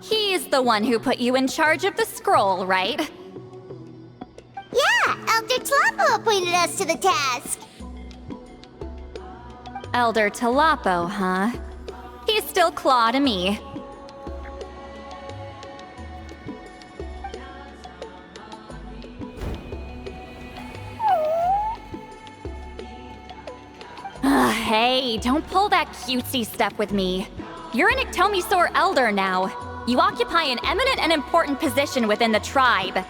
He's the one who put you in charge of the scroll, right? Yeah, Elder Talapo appointed us to the task. Elder Talapo, huh? He's still Claw to me. Hey, don't pull that cutesy stuff with me. You're an Iktomi-Sor Elder now. You occupy an eminent and important position within the tribe.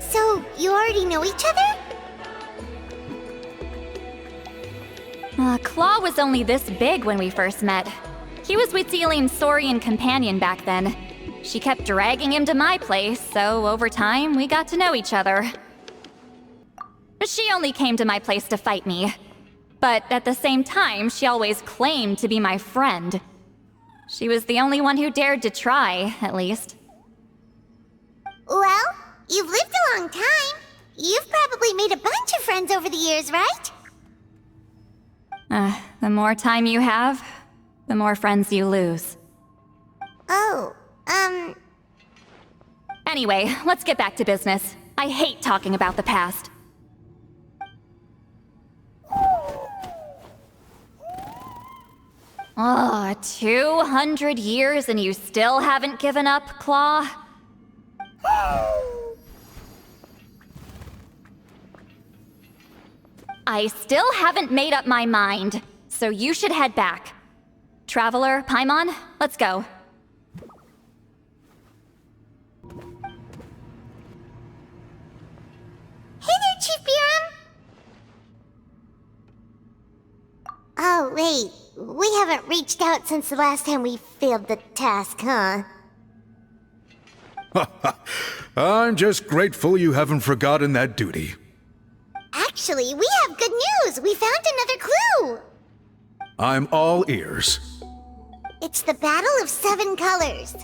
So, you already know each other? Claw was only this big when we first met. He was Huitzilin's Saurian companion back then. She kept dragging him to my place, so over time, we got to know each other. She only came to my place to fight me. But at the same time, she always claimed to be my friend. She was the only one who dared to try, at least. Well, you've lived a long time. You've probably made a bunch of friends over the years, right? The more time you have, the more friends you lose. Oh, Anyway, let's get back to business. I hate talking about the past. 200 years and you still haven't given up, Claw? I still haven't made up my mind, so you should head back. Traveler, Paimon, let's go. Hey there, Chief Biram! Oh, wait. We haven't reached out since the last time we failed the task, huh? I'm just grateful you haven't forgotten that duty. Actually, we have good news! We found another clue! I'm all ears. It's the Battle of Seven Colors.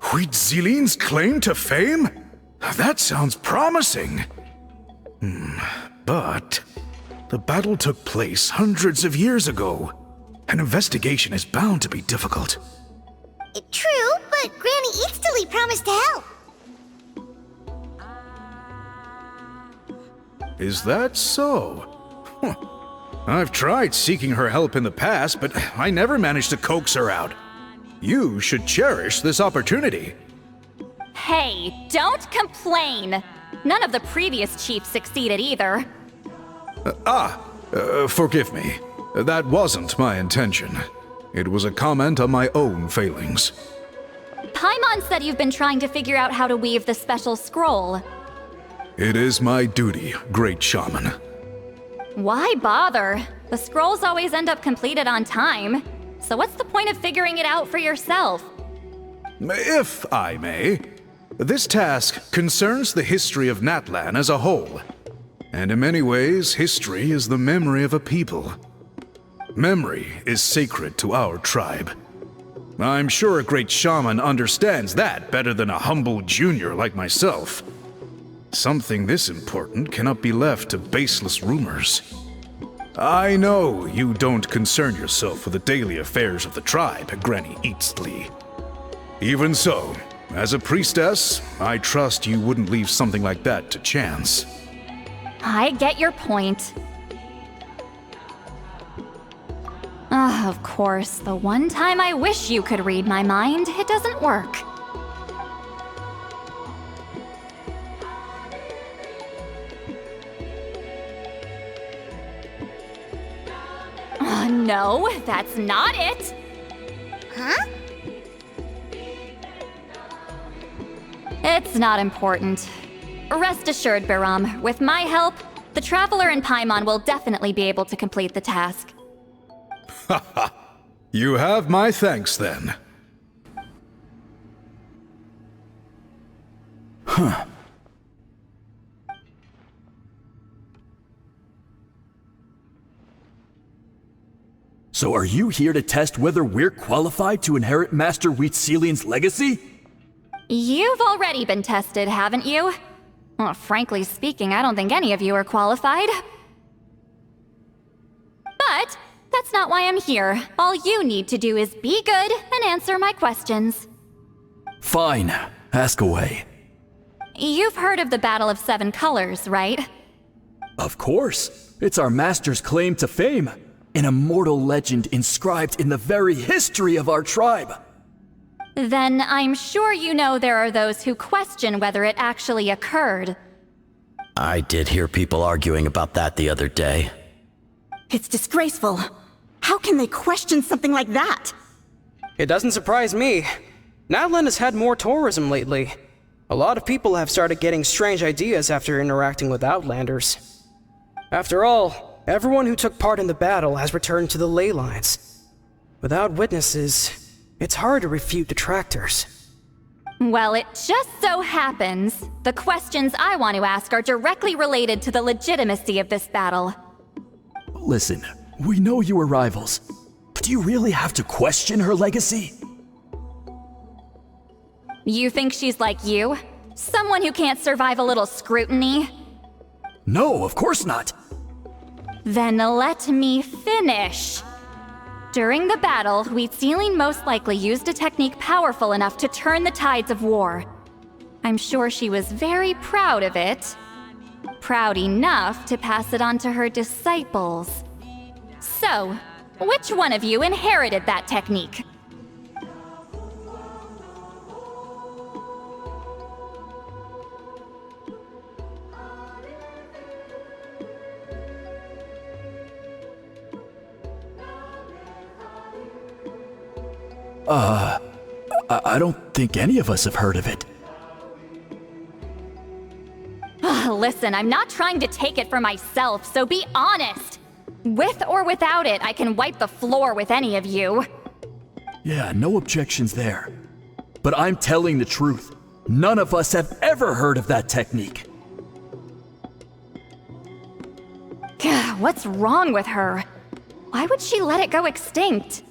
Huitzilin's claim to fame? That sounds promising. But the battle took place hundreds of years ago. An investigation is bound to be difficult. True, but Granny Eastley promised to help. Is that so? I've tried seeking her help in the past, but I never managed to coax her out. You should cherish this opportunity. Hey, don't complain! None of the previous chiefs succeeded either. Forgive me. That wasn't my intention. It was a comment on my own failings. Paimon said you've been trying to figure out how to weave the special scroll. It is my duty, great shaman. Why bother? The scrolls always end up completed on time. So what's the point of figuring it out for yourself? If I may, this task concerns the history of Natlan as a whole. And in many ways, history is the memory of a people. Memory is sacred to our tribe. I'm sure a great shaman understands that better than a humble junior like myself. Something this important cannot be left to baseless rumors. I know you don't concern yourself with the daily affairs of the tribe, Granny Eatsley. Even so, as a priestess, I trust you wouldn't leave something like that to chance. I get your point. Of course, the one time I wish you could read my mind, it doesn't work. No, that's not it! Huh? It's not important. Rest assured, Biram, with my help, the Traveler and Paimon will definitely be able to complete the task. Haha. You have my thanks then. Huh. So are you here to test whether we're qualified to inherit Master Wheatselian's legacy? You've already been tested, haven't you? Well, frankly speaking, I don't think any of you are qualified. But that's not why I'm here. All you need to do is be good and answer my questions. Fine. Ask away. You've heard of the Battle of Seven Colors, right? Of course. It's our master's claim to fame. An immortal legend inscribed in the very history of our tribe. Then I'm sure you know there are those who question whether it actually occurred. I did hear people arguing about that the other day. It's disgraceful. How can they question something like that? It doesn't surprise me. Natlan has had more tourism lately. A lot of people have started getting strange ideas after interacting with Outlanders. After all, everyone who took part in the battle has returned to the ley lines. Without witnesses, it's hard to refute detractors. Well, it just so happens the questions I want to ask are directly related to the legitimacy of this battle. Listen, we know you were rivals, but do you really have to question her legacy? You think she's like you? Someone who can't survive a little scrutiny? No, of course not. Then let me finish. During the battle, Wheatselian most likely used a technique powerful enough to turn the tides of war. I'm sure she was very proud of it. Proud enough to pass it on to her disciples. So, which one of you inherited that technique? I don't think any of us have heard of it. Listen, I'm not trying to take it for myself, so be honest. With or without it, I can wipe the floor with any of you. Yeah, no objections there. But I'm telling the truth. None of us have ever heard of that technique. What's wrong with her? Why would she let it go extinct?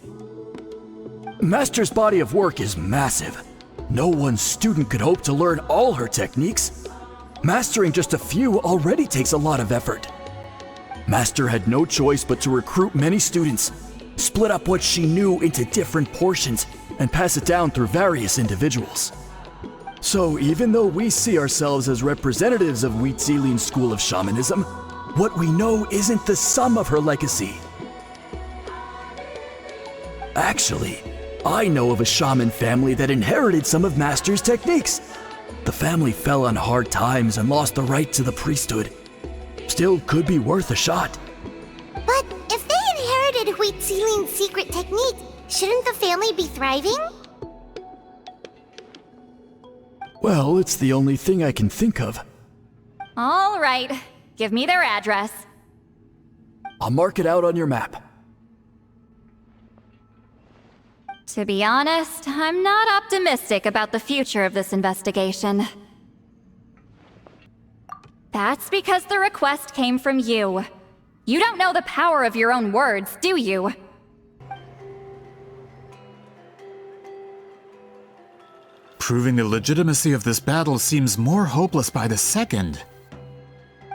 Master's body of work is massive. No one student could hope to learn all her techniques. Mastering just a few already takes a lot of effort. Master had no choice but to recruit many students, split up what she knew into different portions, and pass it down through various individuals. So even though we see ourselves as representatives of Wheatselian's school of shamanism, what we know isn't the sum of her legacy. Actually, I know of a shaman family that inherited some of Master's techniques. The family fell on hard times and lost the right to the priesthood. Still could be worth a shot. But if they inherited Wheatselian's secret technique, shouldn't the family be thriving? Well, it's the only thing I can think of. All right, give me their address. I'll mark it out on your map. To be honest, I'm not optimistic about the future of this investigation. That's because the request came from you. You don't know the power of your own words, do you? Proving the legitimacy of this battle seems more hopeless by the second.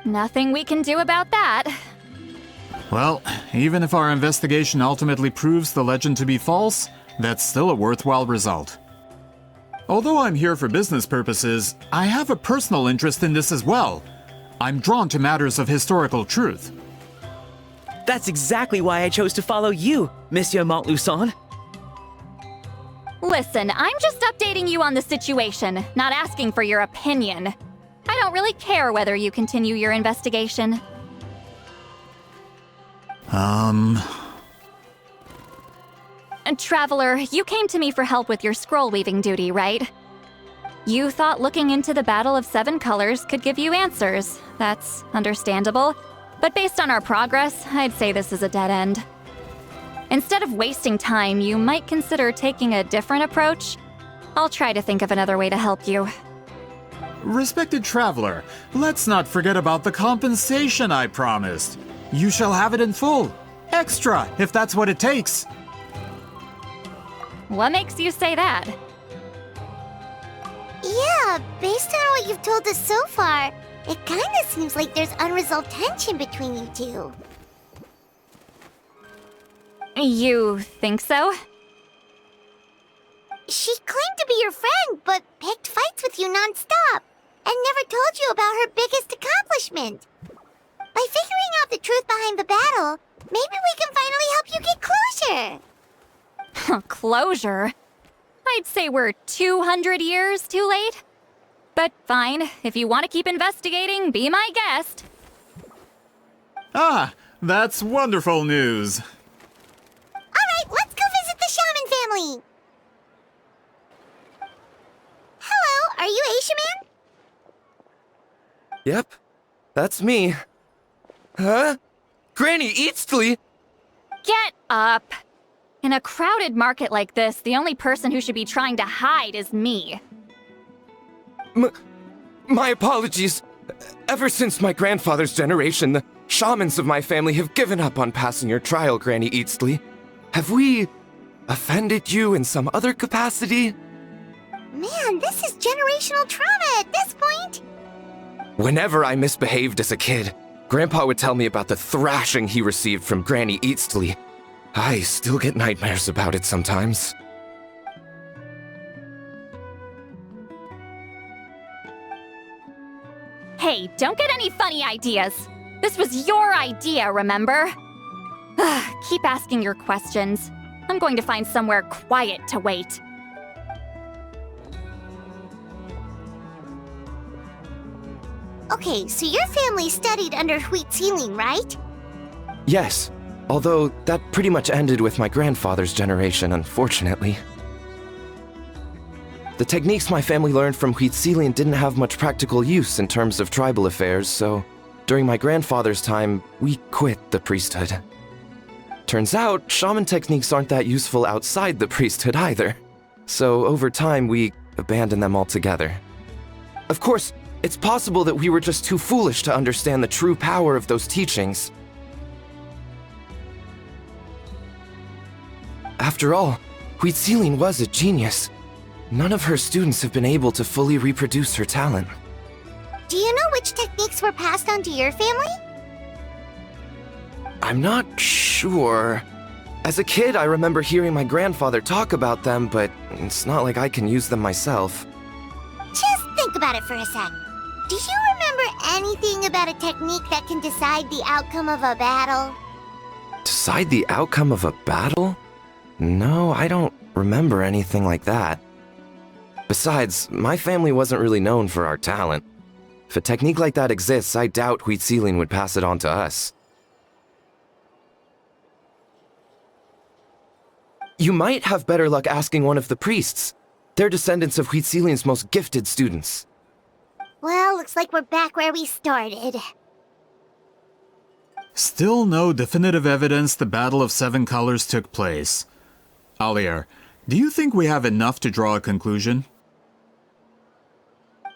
Nothing we can do about that. Well, even if our investigation ultimately proves the legend to be false, that's still a worthwhile result. Although I'm here for business purposes, I have a personal interest in this as well. I'm drawn to matters of historical truth. That's exactly why I chose to follow you, Monsieur Montluçon. Listen, I'm just updating you on the situation, not asking for your opinion. I don't really care whether you continue your investigation. And Traveler, you came to me for help with your scroll weaving duty, right? You thought looking into the Battle of Seven Colors could give you answers. That's understandable. But based on our progress, I'd say this is a dead end. Instead of wasting time, you might consider taking a different approach. I'll try to think of another way to help you. Respected Traveler, let's not forget about the compensation I promised. You shall have it in full. Extra, if that's what it takes. What makes you say that? Yeah, based on what you've told us so far, it kinda seems like there's unresolved tension between you two. You think so? She claimed to be your friend, but picked fights with you non-stop, and never told you about her biggest accomplishment. By figuring out the truth behind the battle, maybe we can finally help you get closure. Closure? I'd say we're 200 years too late. But fine, if you want to keep investigating, be my guest. Ah, that's wonderful news. Alright, let's go visit the shaman family. Hello, are you Aisha Man? Yep, that's me. Huh? Granny Eastly? Get up! In a crowded market like this, the only person who should be trying to hide is me. My apologies. Ever since my grandfather's generation, the shamans of my family have given up on passing your trial, Granny Eastly. Have we offended you in some other capacity? Man, this is generational trauma at this point. Whenever I misbehaved as a kid, Grandpa would tell me about the thrashing he received from Granny Eastly. I still get nightmares about it sometimes. Hey, don't get any funny ideas. This was your idea, remember? Keep asking your questions. I'm going to find somewhere quiet to wait. Okay, so your family studied under Huitzilin, right? Yes, although that pretty much ended with my grandfather's generation, unfortunately. The techniques my family learned from Huitzilin didn't have much practical use in terms of tribal affairs, so during my grandfather's time, we quit the priesthood. Turns out, shaman techniques aren't that useful outside the priesthood either. So over time, we abandoned them altogether. Of course, it's possible that we were just too foolish to understand the true power of those teachings. After all, Huitzilin was a genius. None of her students have been able to fully reproduce her talent. Do you know which techniques were passed on to your family? I'm not sure. As a kid, I remember hearing my grandfather talk about them, but it's not like I can use them myself. Just think about it for a sec. Do you remember anything about a technique that can decide the outcome of a battle? Decide the outcome of a battle? No, I don't remember anything like that. Besides, my family wasn't really known for our talent. If a technique like that exists, I doubt Huitzilin would pass it on to us. You might have better luck asking one of the priests. They're descendants of Huitzilin's most gifted students. Well, looks like we're back where we started. Still no definitive evidence the Battle of Seven Colors took place. Alier, do you think we have enough to draw a conclusion?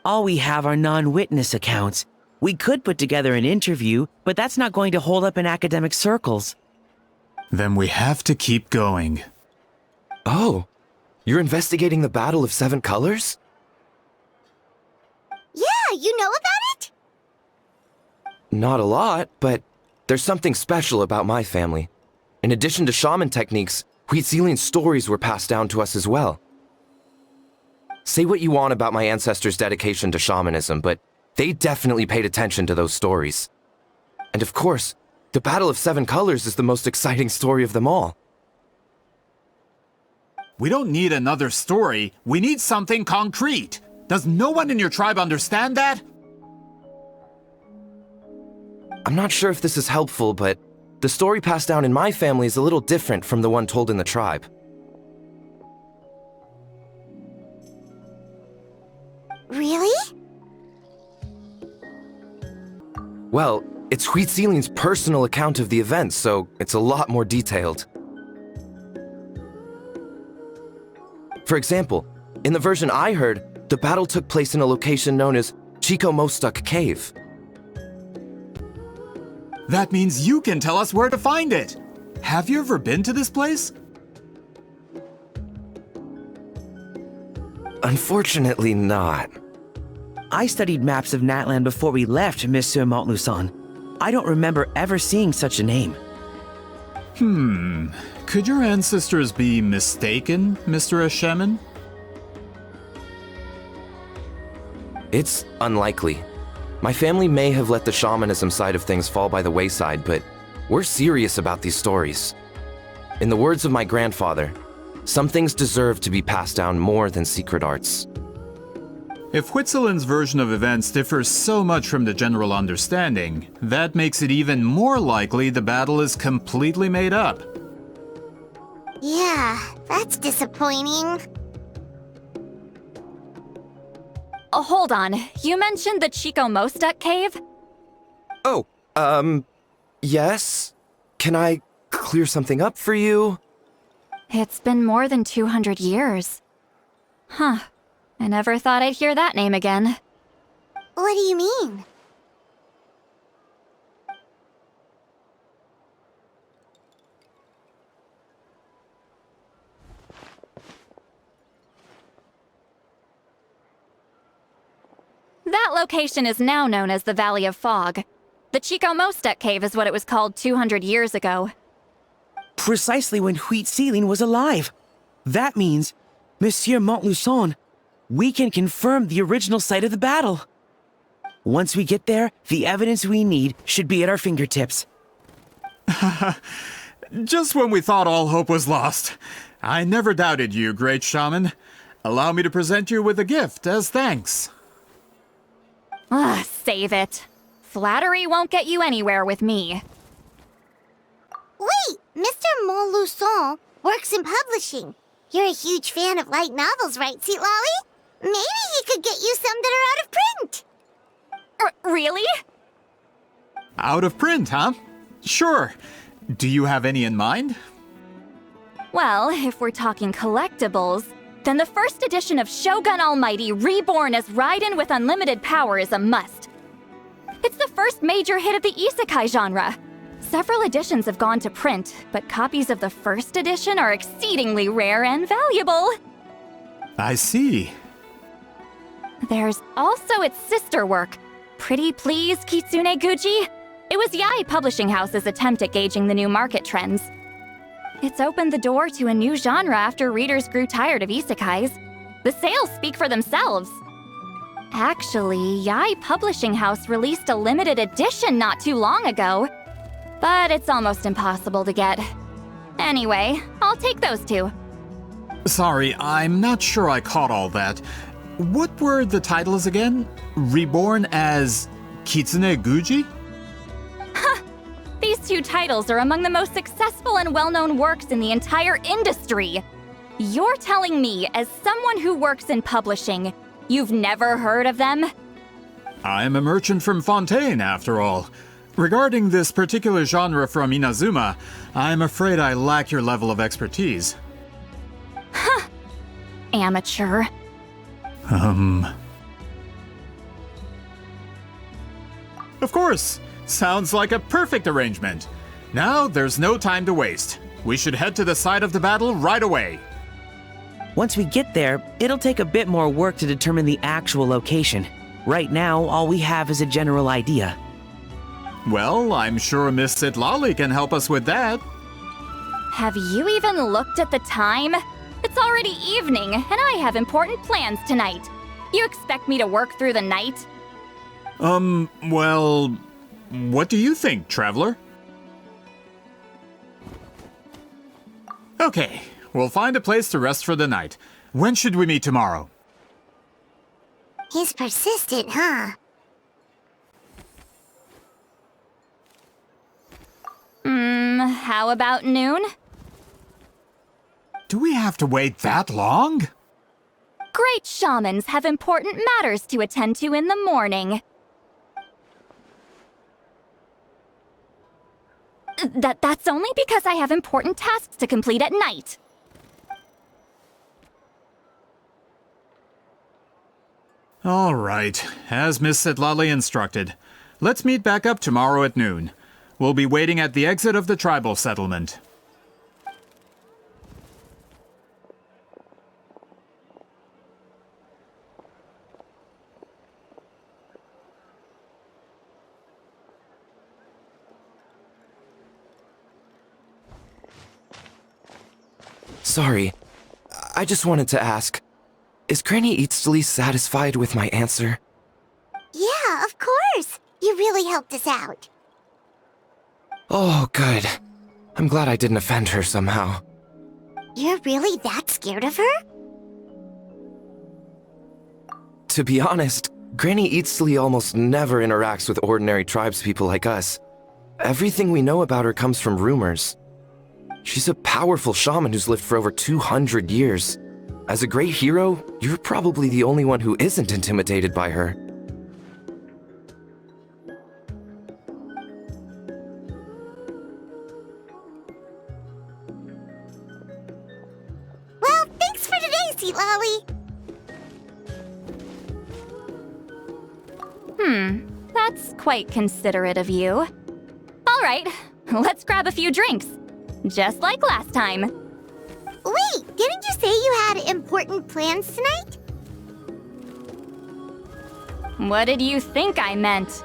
All we have are non-witness accounts. We could put together an interview, but that's not going to hold up in academic circles. Then we have to keep going. Oh, you're investigating the Battle of Seven Colors? Yeah, you know about it? Not a lot, but there's something special about my family. In addition to shaman techniques, Huitzilian stories were passed down to us as well. Say what you want about my ancestors' dedication to shamanism, but they definitely paid attention to those stories. And of course, the Battle of Seven Colors is the most exciting story of them all. We don't need another story. We need something concrete. Does no one in your tribe understand that? I'm not sure if this is helpful, but the story passed down in my family is a little different from the one told in the tribe. Really? Well, it's Huitzilian's personal account of the event, so it's a lot more detailed. For example, in the version I heard, the battle took place in a location known as Chico Mostuk Cave. That means you can tell us where to find it. Have you ever been to this place? Unfortunately not. I studied maps of Natlan before we left, Monsieur Montluçon. I don't remember ever seeing such a name. Could your ancestors be mistaken, Mr. Ashemin? It's unlikely. My family may have let the shamanism side of things fall by the wayside, but we're serious about these stories. In the words of my grandfather, some things deserve to be passed down more than secret arts. If Huitzilin's version of events differs so much from the general understanding, that makes it even more likely the battle is completely made up. Yeah, that's disappointing. Oh, hold on. You mentioned the Chico Mostuk cave? Oh, yes? Can I clear something up for you? It's been more than 200 years. Huh. I never thought I'd hear that name again. What do you mean? That location is now known as the Valley of Fog. The Chico Mostuk cave is what it was called 200 years ago. Precisely when Huitzilin was alive. That means, Monsieur Montluçon, we can confirm the original site of the battle. Once we get there, the evidence we need should be at our fingertips. Just when we thought all hope was lost. I never doubted you, great shaman. Allow me to present you with a gift as thanks. Save it. Flattery won't get you anywhere with me. Wait, Mr. Montluçon works in publishing. You're a huge fan of light novels, right, Sweet Lolly? Maybe he could get you some that are out of print. Really? Out of print, huh? Sure. Do you have any in mind? Well, if we're talking collectibles, then the first edition of Shogun Almighty reborn as Raiden with unlimited power is a must. It's the first major hit of the isekai genre. Several editions have gone to print, but copies of the first edition are exceedingly rare and valuable. I see. There's also its sister work, Pretty Please Kitsune Guji. It was Yae Publishing House's attempt at gauging the new market trends. It's opened the door to a new genre after readers grew tired of isekais. The sales speak for themselves. Actually, Yae Publishing House released a limited edition not too long ago, but it's almost impossible to get. Anyway, I'll take those two. Sorry, I'm not sure I caught all that. What were the titles again? Reborn as Kitsune Guji? These two titles are among the most successful and well-known works in the entire industry. You're telling me, as someone who works in publishing, you've never heard of them? I'm a merchant from Fontaine, after all. Regarding this particular genre from Inazuma, I'm afraid I lack your level of expertise. Huh. Amateur. Of course! Sounds like a perfect arrangement. Now, there's no time to waste. We should head to the site of the battle right away. Once we get there, it'll take a bit more work to determine the actual location. Right now, all we have is a general idea. Well, I'm sure Miss Sitlali can help us with that. Have you even looked at the time? It's already evening, and I have important plans tonight. You expect me to work through the night? Well, what do you think, Traveler? Okay, we'll find a place to rest for the night. When should we meet tomorrow? He's persistent, huh? How about noon? Do we have to wait that long? Great shamans have important matters to attend to in the morning. That's only because I have important tasks to complete at night. All right, as Miss Sitlali instructed. Let's meet back up tomorrow at noon. We'll be waiting at the exit of the tribal settlement. Sorry, I just wanted to ask, is Granny Eatsley satisfied with my answer? Yeah, of course! You really helped us out. Oh, good. I'm glad I didn't offend her somehow. You're really that scared of her? To be honest, Granny Eatsley almost never interacts with ordinary tribespeople like us. Everything we know about her comes from rumors. She's a powerful shaman who's lived for over 200 years. As a great hero, you're probably the only one who isn't intimidated by her. Well, thanks for today, Sitlali. That's quite considerate of you. All right, let's grab a few drinks. Just like last time. Wait, didn't you say you had important plans tonight? What did you think I meant?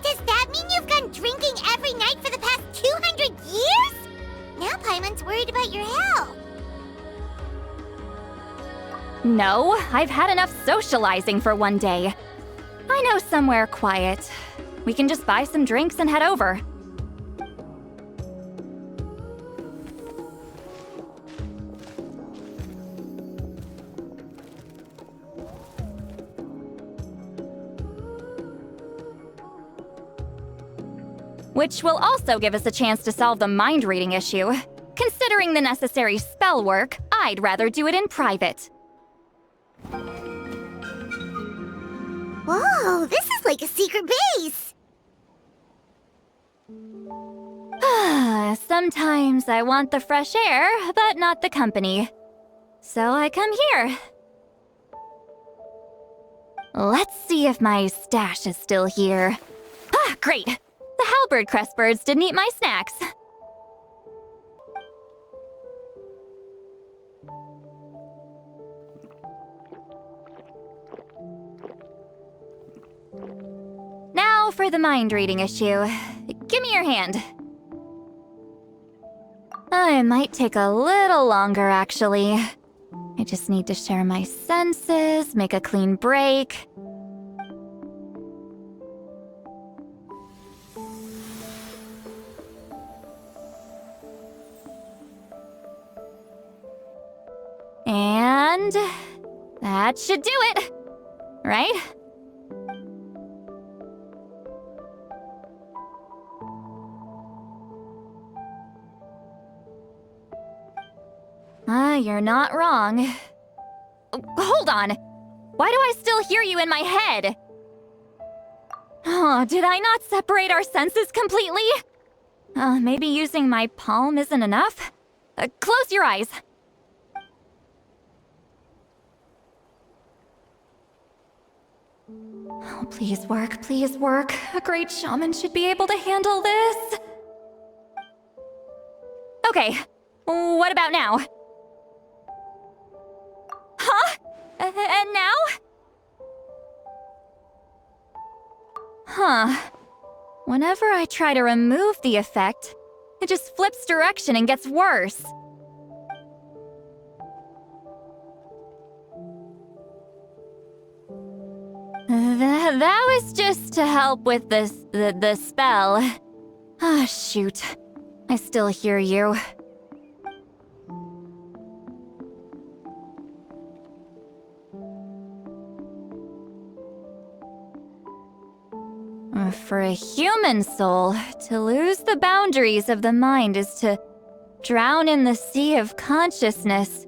Does that mean you've gone drinking every night for the past 200 years? Now Paimon's worried about your health. No, I've had enough socializing for one day. I know somewhere quiet. We can just buy some drinks and head over. Which will also give us a chance to solve the mind-reading issue. Considering the necessary spell work, I'd rather do it in private. Whoa, this is like a secret base! Sometimes I want the fresh air, but not the company. So I come here. Let's see if my stash is still here. Ah, great! The halberd crest birds didn't eat my snacks. Now for the mind-reading issue. Give me your hand. It might take a little longer, actually. I just need to share my senses, make a clean break. And that should do it, right? You're not wrong. Hold on. Why do I still hear you in my head? Oh, Oh, did I not separate our senses completely? Maybe using my palm isn't enough? Close your eyes. Oh, please work, please work. A great shaman should be able to handle this. Okay, what about now? Huh? And now? Huh. Whenever I try to remove the effect, it just flips direction and gets worse. That was just to help with the spell. Ah, shoot. I still hear you. For a human soul, to lose the boundaries of the mind is to drown in the sea of consciousness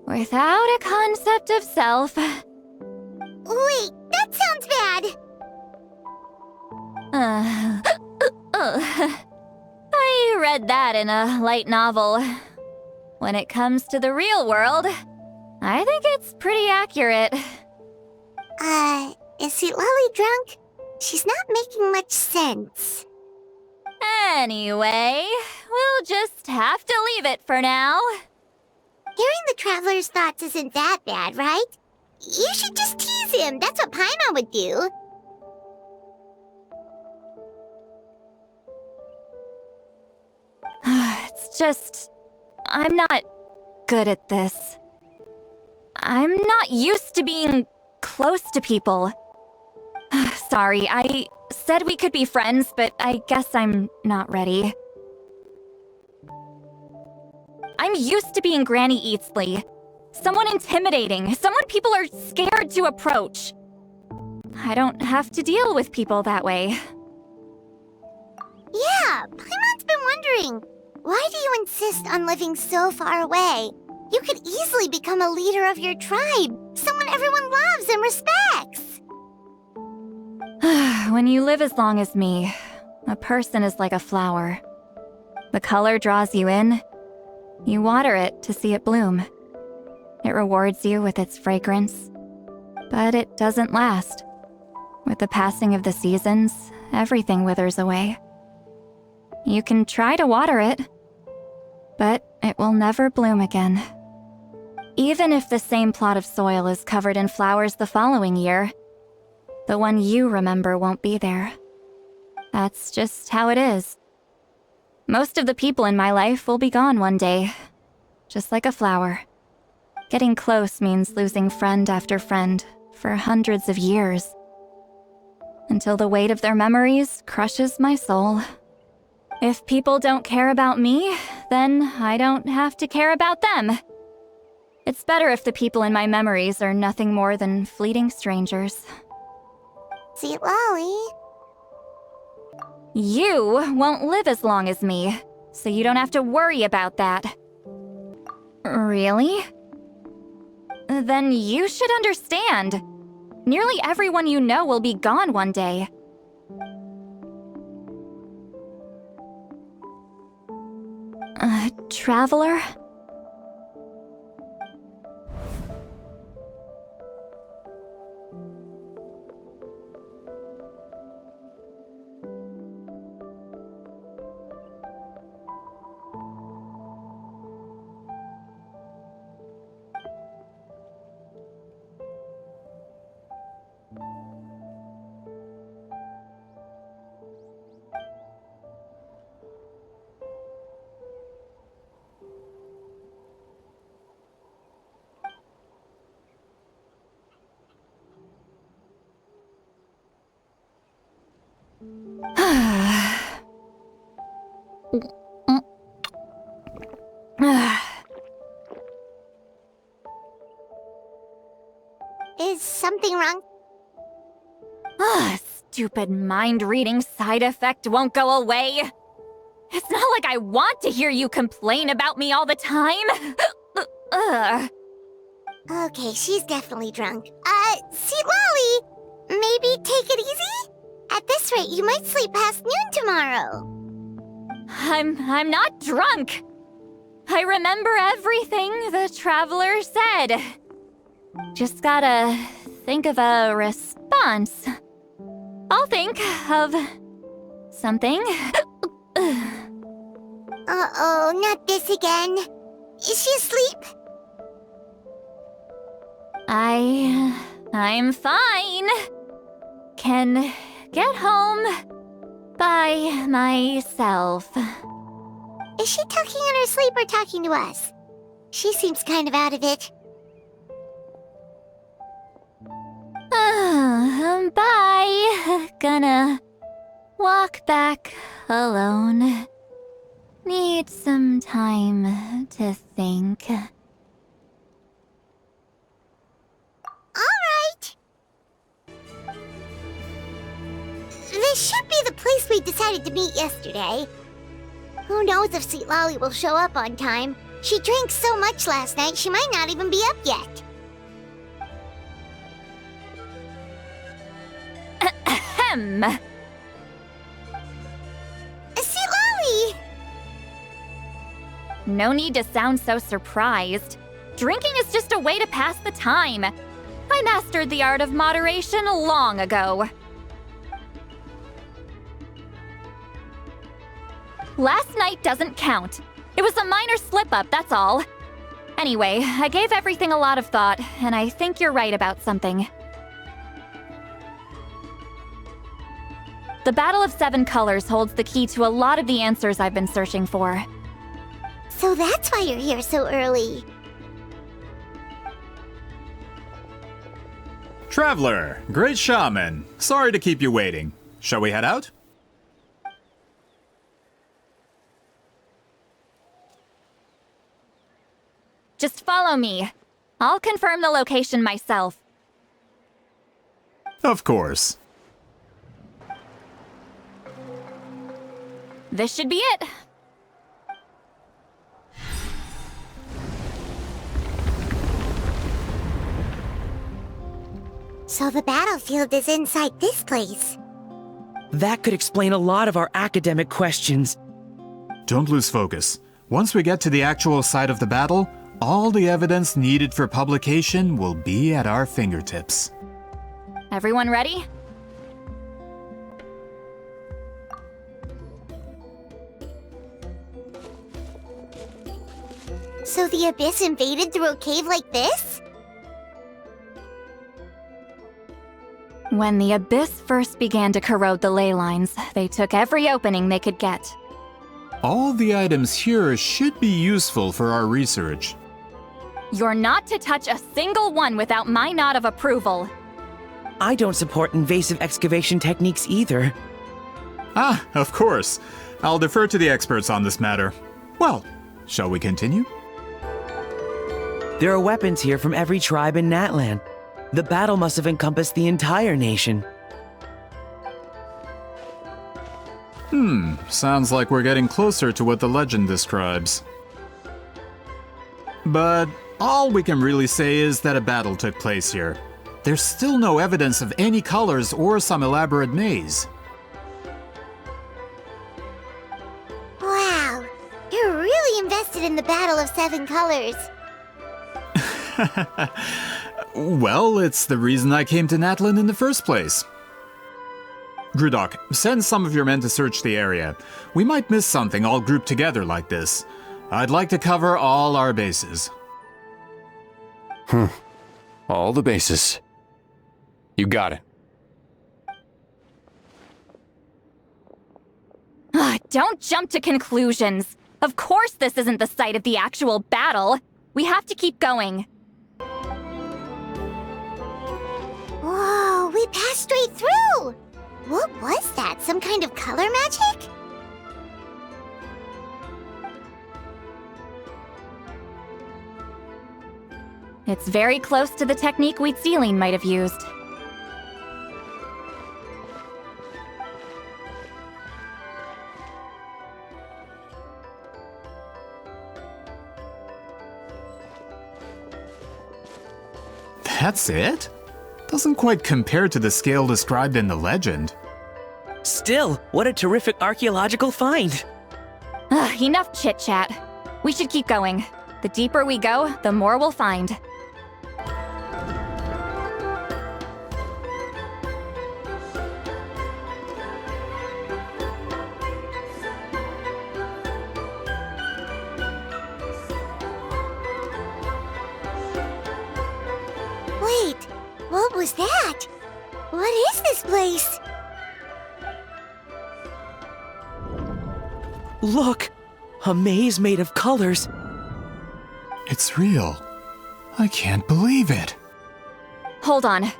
without a concept of self. Wait, that sounds bad! I read that in a light novel. When it comes to the real world, I think it's pretty accurate. Is Sweet Lolly drunk? She's not making much sense. Anyway, we'll just have to leave it for now. Hearing the Traveler's thoughts isn't that bad, right? You should just tease him. That's what Paimon would do. It's just... I'm not good at this. I'm not used to being close to people. Sorry, I said we could be friends, but I guess I'm not ready. I'm used to being Granny Eatsley. Someone intimidating, someone people are scared to approach. I don't have to deal with people that way. Yeah, Paimon's been wondering. Why do you insist on living so far away? You could easily become a leader of your tribe, someone everyone loves and respects. When you live as long as me, a person is like a flower. The color draws you in. You water it to see it bloom. It rewards you with its fragrance. But it doesn't last. With the passing of the seasons, everything withers away. You can try to water it, but it will never bloom again. Even if the same plot of soil is covered in flowers the following year, the one you remember won't be there. That's just how it is. Most of the people in my life will be gone one day, just like a flower. Getting close means losing friend after friend for hundreds of years, until the weight of their memories crushes my soul. If people don't care about me, then I don't have to care about them. It's better if the people in my memories are nothing more than fleeting strangers. Sweet Lolly. You won't live as long as me, so you don't have to worry about that. Really? Then you should understand. Nearly everyone you know will be gone one day. Traveler? Is something wrong? Stupid mind-reading side effect won't go away. It's not like I want to hear you complain about me all the time. Okay, she's definitely drunk. Sweet Lolly, maybe take it easy? At this rate, you might sleep past noon tomorrow. I'm not drunk. I remember everything the traveler said. Just gotta think of a response. I'll think of something. Uh-oh, not this again. Is she asleep? I'm fine. Can get home by myself. Is she talking in her sleep or talking to us? She seems kind of out of it. Bye. Gonna walk back alone. Need some time to think. Alright. This should be the place we decided to meet yesterday. Who knows if Sweet Lolly will show up on time. She drank so much last night, she might not even be up yet. Ahem. Sweet Lolly! No need to sound so surprised. Drinking is just a way to pass the time. I mastered the art of moderation long ago. Last night doesn't count. It was a minor slip-up, that's all. Anyway, I gave everything a lot of thought, and I think you're right about something. The Battle of Seven Colors holds the key to a lot of the answers I've been searching for. So that's why you're here so early. Traveler, great shaman. Sorry to keep you waiting. Shall we head out? Just follow me. I'll confirm the location myself. Of course. This should be it. So the battlefield is inside this place. That could explain a lot of our academic questions. Don't lose focus. Once we get to the actual site of the battle, all the evidence needed for publication will be at our fingertips. Everyone ready? So the Abyss invaded through a cave like this? When the Abyss first began to corrode the ley lines, they took every opening they could get. All the items here should be useful for our research. You're not to touch a single one without my nod of approval. I don't support invasive excavation techniques either. Ah, of course. I'll defer to the experts on this matter. Well, shall we continue? There are weapons here from every tribe in Natlan. The battle must have encompassed the entire nation. Sounds like we're getting closer to what the legend describes. But all we can really say is that a battle took place here. There's still no evidence of any colors or some elaborate maze. Wow, you're really invested in the Battle of Seven Colors. Well, it's the reason I came to Natlan in the first place. Grudok, send some of your men to search the area. We might miss something all grouped together like this. I'd like to cover all our bases. All the bases. You got it. Don't jump to conclusions. Of course this isn't the site of the actual battle. We have to keep going. Whoa, we passed straight through! What was that? Some kind of color magic? It's very close to the technique Wheatsealing might have used. That's it? Doesn't quite compare to the scale described in the legend. Still, what a terrific archaeological find. Enough chit-chat. We should keep going. The deeper we go, the more we'll find. Wait, what was that? What is this place? Look! A maze made of colors. It's real. I can't believe it. Hold on.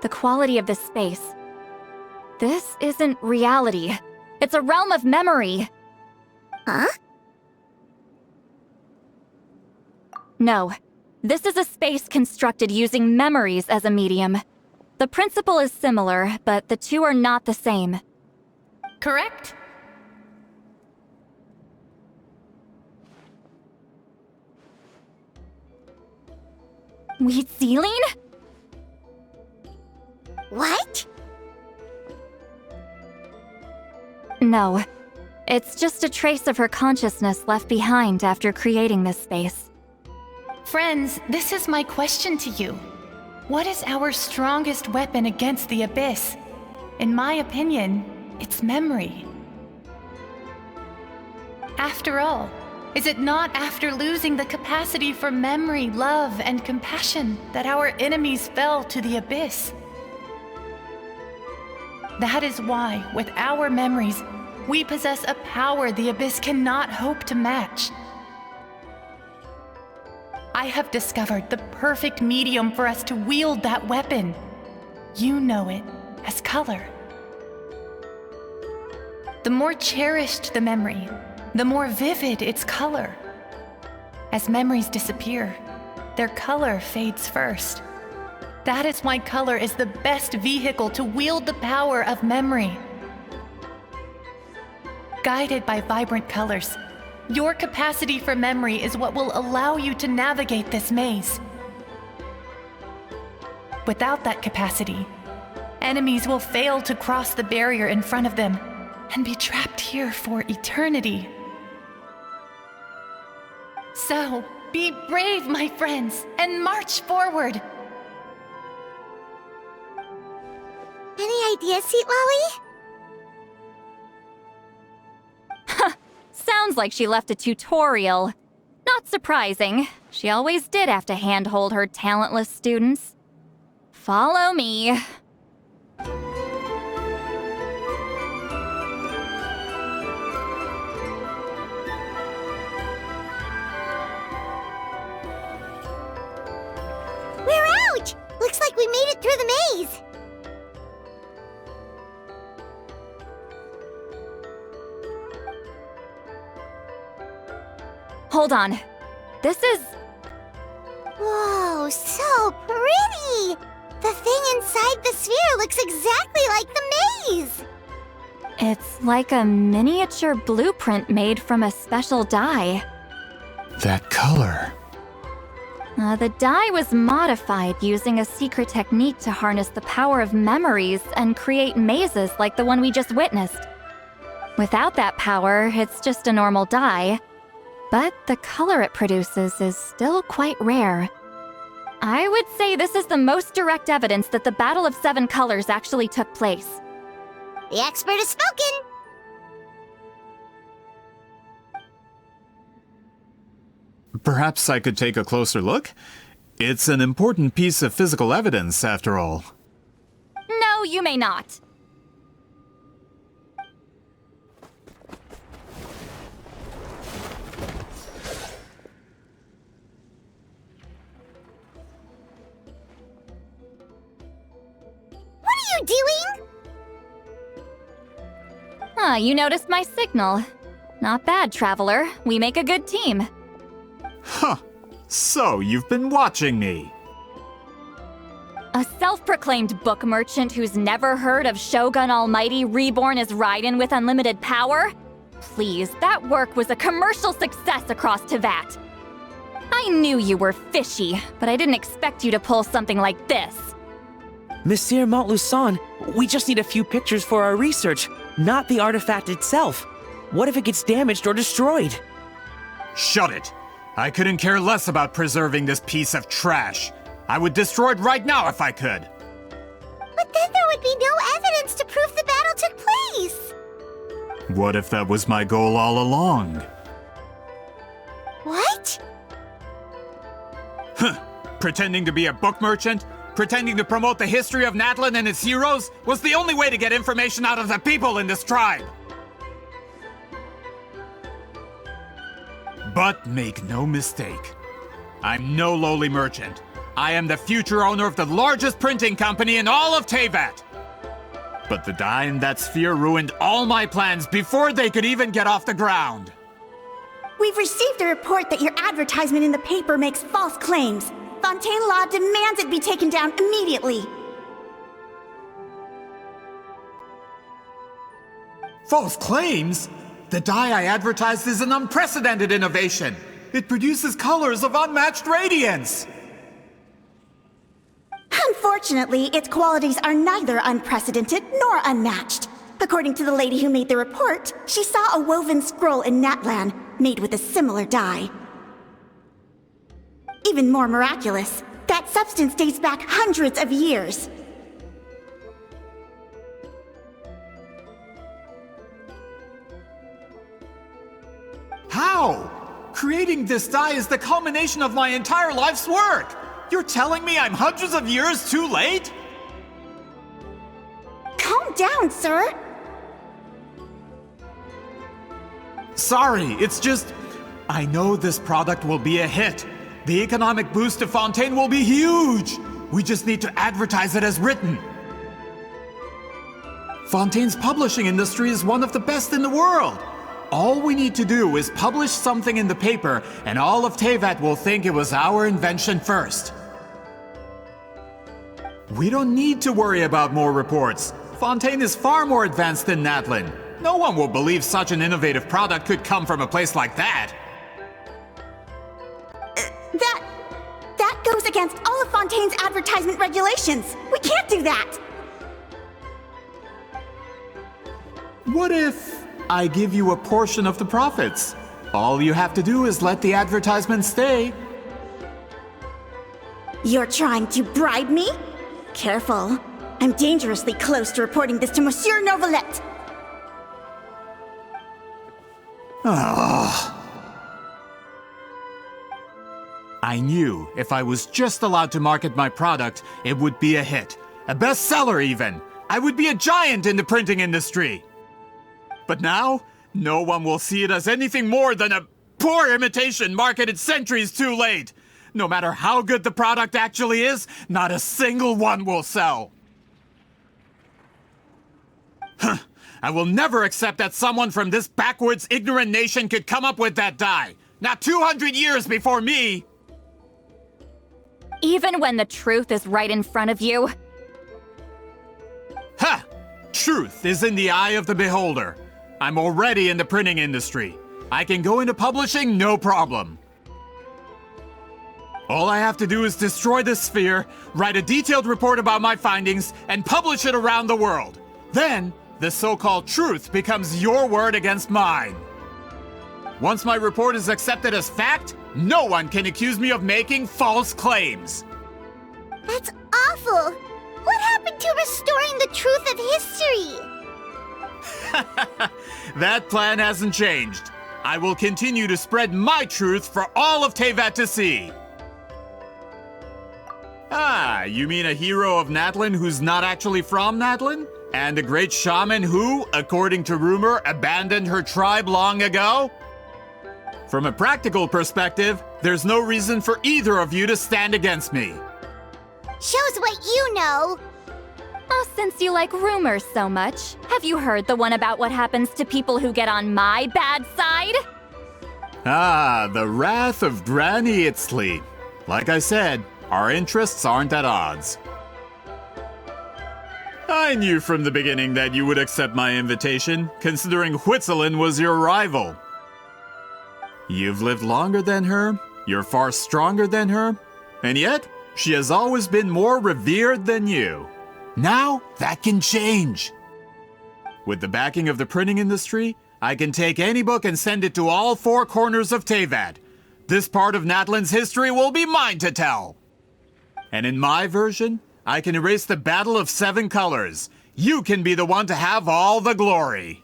The quality of this space. This isn't reality. It's a realm of memory. Huh? No. This is a space constructed using memories as a medium. The principle is similar, but the two are not the same. Correct? Wheatsealing? What? No. It's just a trace of her consciousness left behind after creating this space. Friends, this is my question to you. What is our strongest weapon against the Abyss? In my opinion, it's memory. After all, is it not after losing the capacity for memory, love, and compassion that our enemies fell to the Abyss? That is why, with our memories, we possess a power the Abyss cannot hope to match. I have discovered the perfect medium for us to wield that weapon. You know it as color. The more cherished the memory, the more vivid its color. As memories disappear, their color fades first. That is why color is the best vehicle to wield the power of memory. Guided by vibrant colors, your capacity for memory is what will allow you to navigate this maze. Without that capacity, enemies will fail to cross the barrier in front of them and be trapped here for eternity. So, be brave, my friends, and march forward! Any ideas, Sweet Lolly? Sounds like she left a tutorial. Not surprising. She always did have to handhold her talentless students. Follow me. We're out! Looks like we made it through the maze. Hold on. This is... Whoa, so pretty! The thing inside the sphere looks exactly like the maze! It's like a miniature blueprint made from a special dye. That color. The dye was modified using a secret technique to harness the power of memories and create mazes like the one we just witnessed. Without that power, it's just a normal dye. But the color it produces is still quite rare. I would say this is the most direct evidence that the Battle of Seven Colors actually took place. The expert has spoken! Perhaps I could take a closer look? It's an important piece of physical evidence, after all. No, you may not. Doing? You noticed my signal. Not bad, Traveler. We make a good team. Huh. So, you've been watching me. A self-proclaimed book merchant who's never heard of Shogun Almighty reborn as Raiden with unlimited power? Please, that work was a commercial success across Teyvat. I knew you were fishy, but I didn't expect you to pull something like this. Monsieur Montluçon, we just need a few pictures for our research. not the artifact itself. What if it gets damaged or destroyed? Shut it! I couldn't care less about preserving this piece of trash. I would destroy it right now if I could. But then there would be no evidence to prove the battle took place! What if that was my goal all along? What? Huh. Pretending to be a book merchant, pretending to promote the history of Natlan and its heroes, was the only way to get information out of the people in this tribe! But make no mistake, I'm no lowly merchant. I am the future owner of the largest printing company in all of Teyvat. But the dye in that sphere ruined all my plans before they could even get off the ground. We've received a report that your advertisement in the paper makes false claims. Fontaine Law demands it be taken down immediately. False claims? The dye I advertised is an unprecedented innovation. It produces colors of unmatched radiance. Unfortunately, its qualities are neither unprecedented nor unmatched. According to the lady who made the report, she saw a woven scroll in Natlan made with a similar dye. Even more miraculous, that substance dates back hundreds of years. How? Creating this dye is the culmination of my entire life's work! You're telling me I'm hundreds of years too late? Calm down, sir! Sorry, it's just... I know this product will be a hit. The economic boost to Fontaine will be huge! We just need to advertise it as written. Fontaine's publishing industry is one of the best in the world. All we need to do is publish something in the paper, and all of Teyvat will think it was our invention first. We don't need to worry about more reports. Fontaine is far more advanced than Natlan. No one will believe such an innovative product could come from a place like that. That goes against all of Fontaine's advertisement regulations. We can't do that. What if I give you a portion of the profits? All you have to do is let the advertisement stay. You're trying to bribe me? Careful. I'm dangerously close to reporting this to Monsieur Novelette. I knew if I was just allowed to market my product, it would be a hit. A bestseller even. I would be a giant in the printing industry. But now, no one will see it as anything more than a poor imitation marketed centuries too late. No matter how good the product actually is, not a single one will sell. Huh. I will never accept that someone from this backwards, ignorant nation could come up with that dye. Not 200 years before me! Even when the truth is right in front of you? Ha! Truth is in the eye of the beholder. I'm already in the printing industry. I can go into publishing, no problem. All I have to do is destroy this sphere, write a detailed report about my findings, and publish it around the world. Then, the so-called truth becomes your word against mine. Once my report is accepted as fact, no one can accuse me of making false claims. That's awful! What happened to restoring the truth of history? That plan hasn't changed. I will continue to spread my truth for all of Teyvat to see. Ah, you mean a hero of Natlan who's not actually from Natlan? And a great shaman who, according to rumor, abandoned her tribe long ago? From a practical perspective, there's no reason for either of you to stand against me. Shows what you know. Oh, since you like rumors so much, have you heard the one about what happens to people who get on my bad side? Ah, the wrath of Granny Itzley. Like I said, our interests aren't at odds. I knew from the beginning that you would accept my invitation, considering Huitzilin was your rival. You've lived longer than her, you're far stronger than her, and yet, she has always been more revered than you. Now, that can change. With the backing of the printing industry, I can take any book and send it to all four corners of Teyvat. This part of Natlan's history will be mine to tell. And in my version, I can erase the Battle of Seven Colors. You can be the one to have all the glory.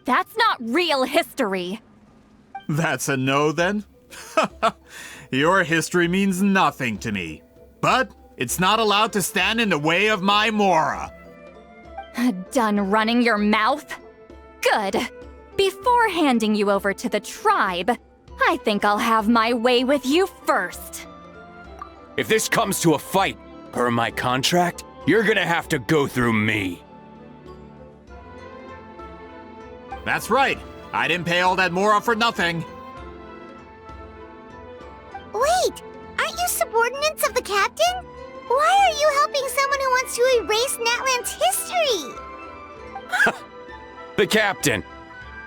That's not real history. That's a no, then? Your history means nothing to me. But it's not allowed to stand in the way of my Mora. Done running your mouth? Good. Before handing you over to the tribe, I think I'll have my way with you first. If this comes to a fight, per my contract, you're gonna have to go through me. That's right. I didn't pay all that Mora for nothing. Wait, aren't you subordinates of the captain? Why are you helping someone who wants to erase Natlan's history? The captain.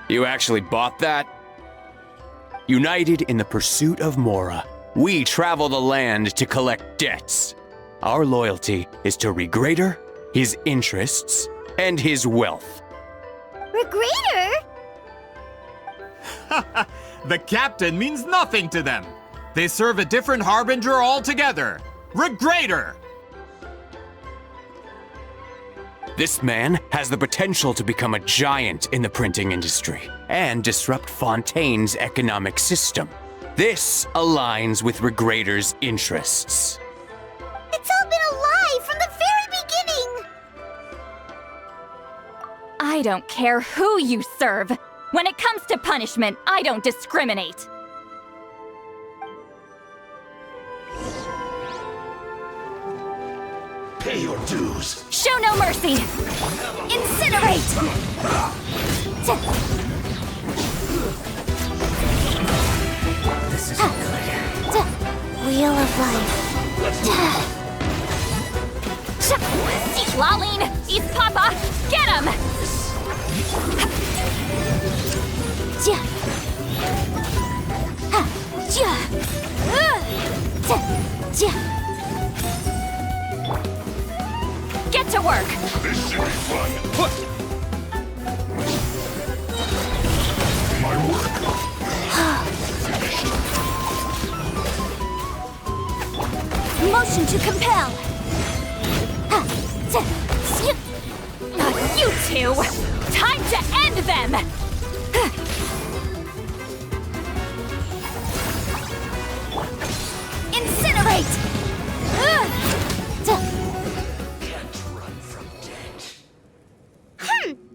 You actually bought that? United in the pursuit of Mora, we travel the land to collect debts. Our loyalty is to Regrader, his interests, and his wealth. Regrader? The captain means nothing to them. They serve a different harbinger altogether. Regrader! This man has the potential to become a giant in the printing industry and disrupt Fontaine's economic system. This aligns with Regrader's interests. It's all been a lie from the very beginning! I don't care who you serve. When it comes to punishment, I don't discriminate. Pay your dues. Show no mercy! Incinerate! This is good. Wheel of Life. Laline! East Papa! Get him! Get to work! This should be fun. My work. Motion to compel. You two! Time to end them! Incinerate!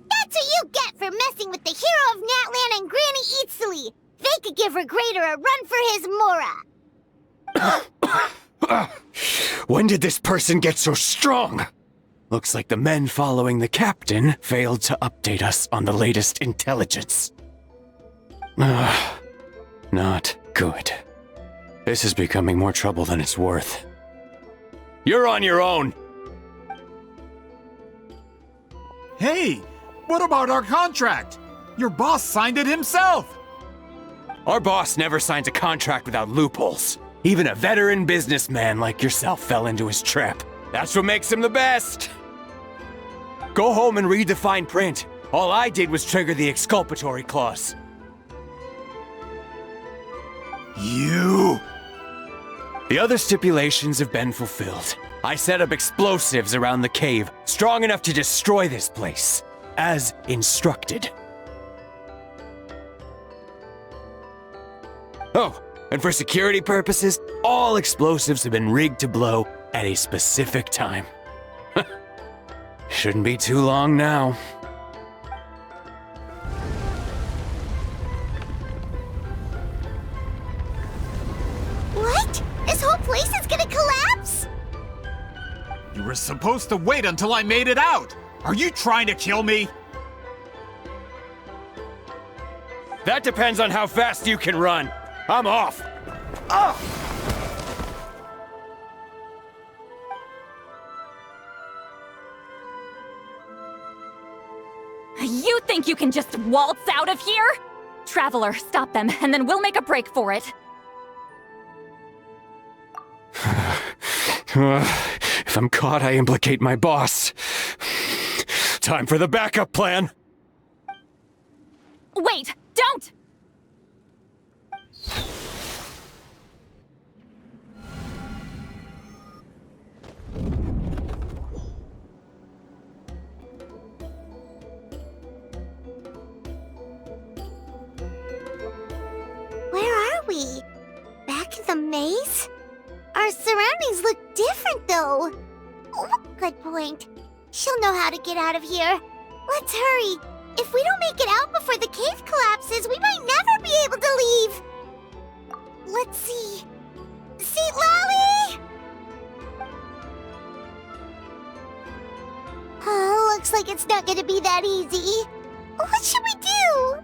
That's what you get for messing with the hero of Natlan and Granny Eatsley. They could give Regrader a run for his Mora. When did this person get so strong? Looks like the men following the captain failed to update us on the latest intelligence. Not good. This is becoming more trouble than it's worth. You're on your own! Hey, what about our contract? Your boss signed it himself! Our boss never signs a contract without loopholes. Even a veteran businessman like yourself fell into his trap. That's what makes him the best! Go home and read the fine print. All I did was trigger the exculpatory clause. You... The other stipulations have been fulfilled. I set up explosives around the cave, strong enough to destroy this place, as instructed. Oh, and for security purposes, all explosives have been rigged to blow at a specific time. Shouldn't be too long now. What? This whole place is gonna collapse? You were supposed to wait until I made it out! Are you trying to kill me? That depends on how fast you can run. I'm off. You think you can just waltz out of here? Traveler, stop them, and then we'll make a break for it. If I'm caught, I implicate my boss. Time for the backup plan! Wait! Don't! Where are we? Back in the maze? Our surroundings look different, though. Oh, good point. She'll know how to get out of here. Let's hurry. If we don't make it out before the cave collapses, we might never be able to leave. Let's see. See, Lolly? Looks like it's not gonna be that easy. What should we do?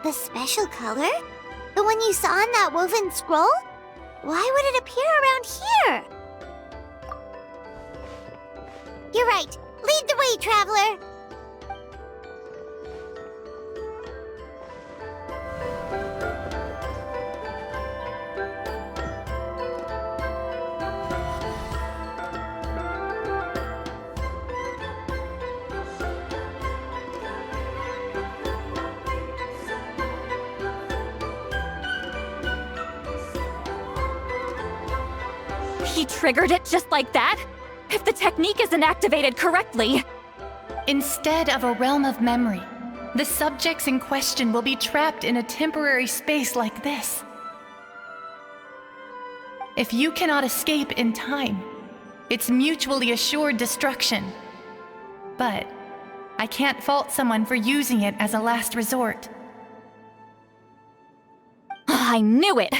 The special color? The one you saw in that woven scroll? Why would it appear around here? You're right. Lead the way, traveler. He triggered it just like that? If the technique isn't activated correctly... Instead of a realm of memory, the subjects in question will be trapped in a temporary space like this. If you cannot escape in time, it's mutually assured destruction. But I can't fault someone for using it as a last resort. I knew it!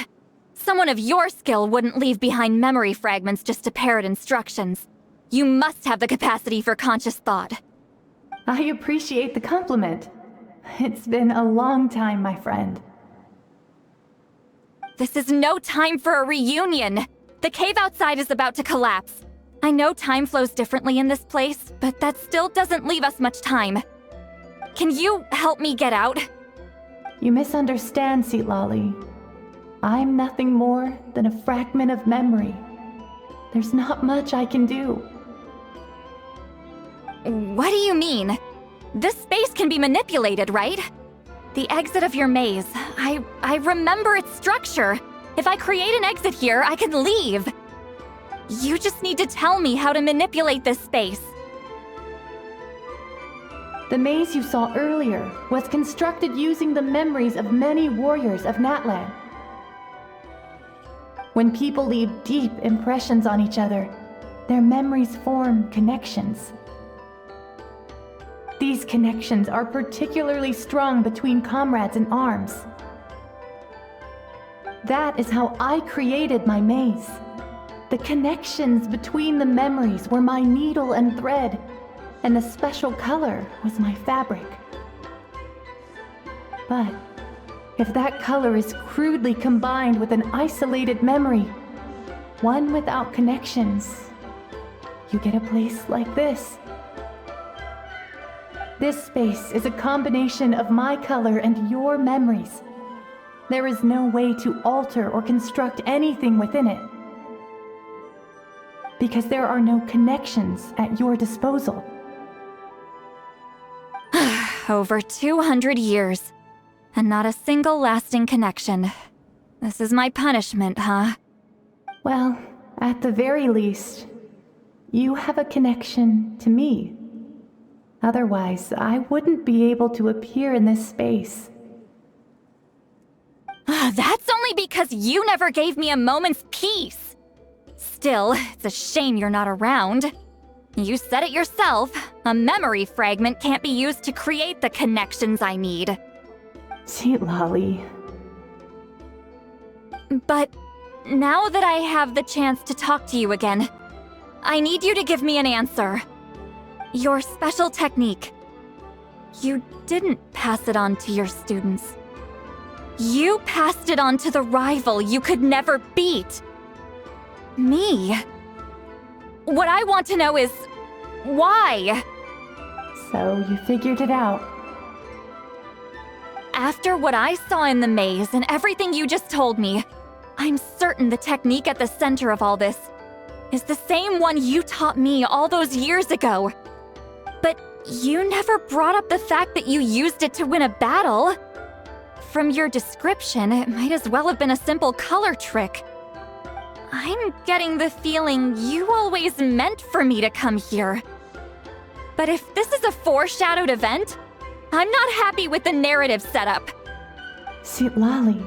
Someone of your skill wouldn't leave behind memory fragments just to parrot instructions. You must have the capacity for conscious thought. I appreciate the compliment. It's been a long time, my friend. This is no time for a reunion! The cave outside is about to collapse. I know time flows differently in this place, but that still doesn't leave us much time. Can you help me get out? You misunderstand, Lolly. I'm nothing more than a fragment of memory. There's not much I can do. What do you mean? This space can be manipulated, right? The exit of your maze. I remember its structure. If I create an exit here, I can leave. You just need to tell me how to manipulate this space. The maze you saw earlier was constructed using the memories of many warriors of Natlan. When people leave deep impressions on each other, their memories form connections. These connections are particularly strong between comrades in arms. That is how I created my maze. The connections between the memories were my needle and thread, and the special color was my fabric. But if that color is crudely combined with an isolated memory, one without connections, you get a place like this. This space is a combination of my color and your memories. There is no way to alter or construct anything within it, because there are no connections at your disposal. Over 200 years, and not a single lasting connection. This is my punishment, huh? Well, at the very least, you have a connection to me. Otherwise, I wouldn't be able to appear in this space. That's only because you never gave me a moment's peace. Still, it's a shame you're not around. You said it yourself. A memory fragment can't be used to create the connections I need. Lolly. But now that I have the chance to talk to you again, I need you to give me an answer. Your special technique. You didn't pass it on to your students. You passed it on to the rival you could never beat. Me. What I want to know is, why? So you figured it out. After what I saw in the maze and everything you just told me, I'm certain the technique at the center of all this is the same one you taught me all those years ago. But you never brought up the fact that you used it to win a battle. From your description, it might as well have been a simple color trick. I'm getting the feeling you always meant for me to come here. But if this is a foreshadowed event, I'm not happy with the narrative setup. Citlali,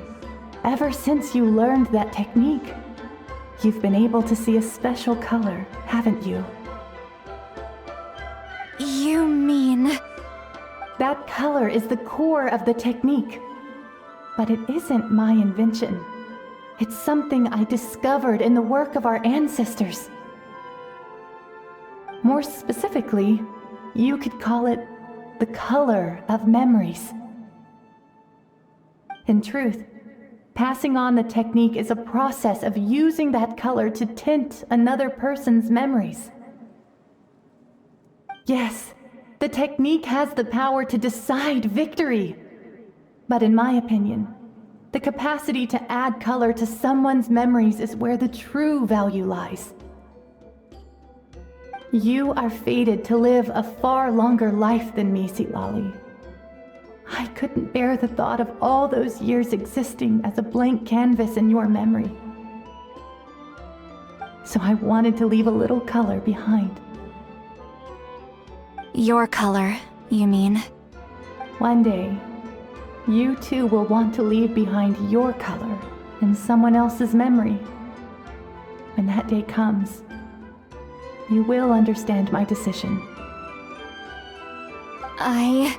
ever since you learned that technique, you've been able to see a special color, haven't you? You mean... That color is the core of the technique. But it isn't my invention. It's something I discovered in the work of our ancestors. More specifically, you could call it the color of memories. In truth, passing on the technique is a process of using that color to tint another person's memories. Yes, the technique has the power to decide victory. But in my opinion, the capacity to add color to someone's memories is where the true value lies. You are fated to live a far longer life than me, Citlali. I couldn't bear the thought of all those years existing as a blank canvas in your memory. So I wanted to leave a little color behind. Your color, you mean? One day, you too will want to leave behind your color in someone else's memory. When that day comes, you will understand my decision. I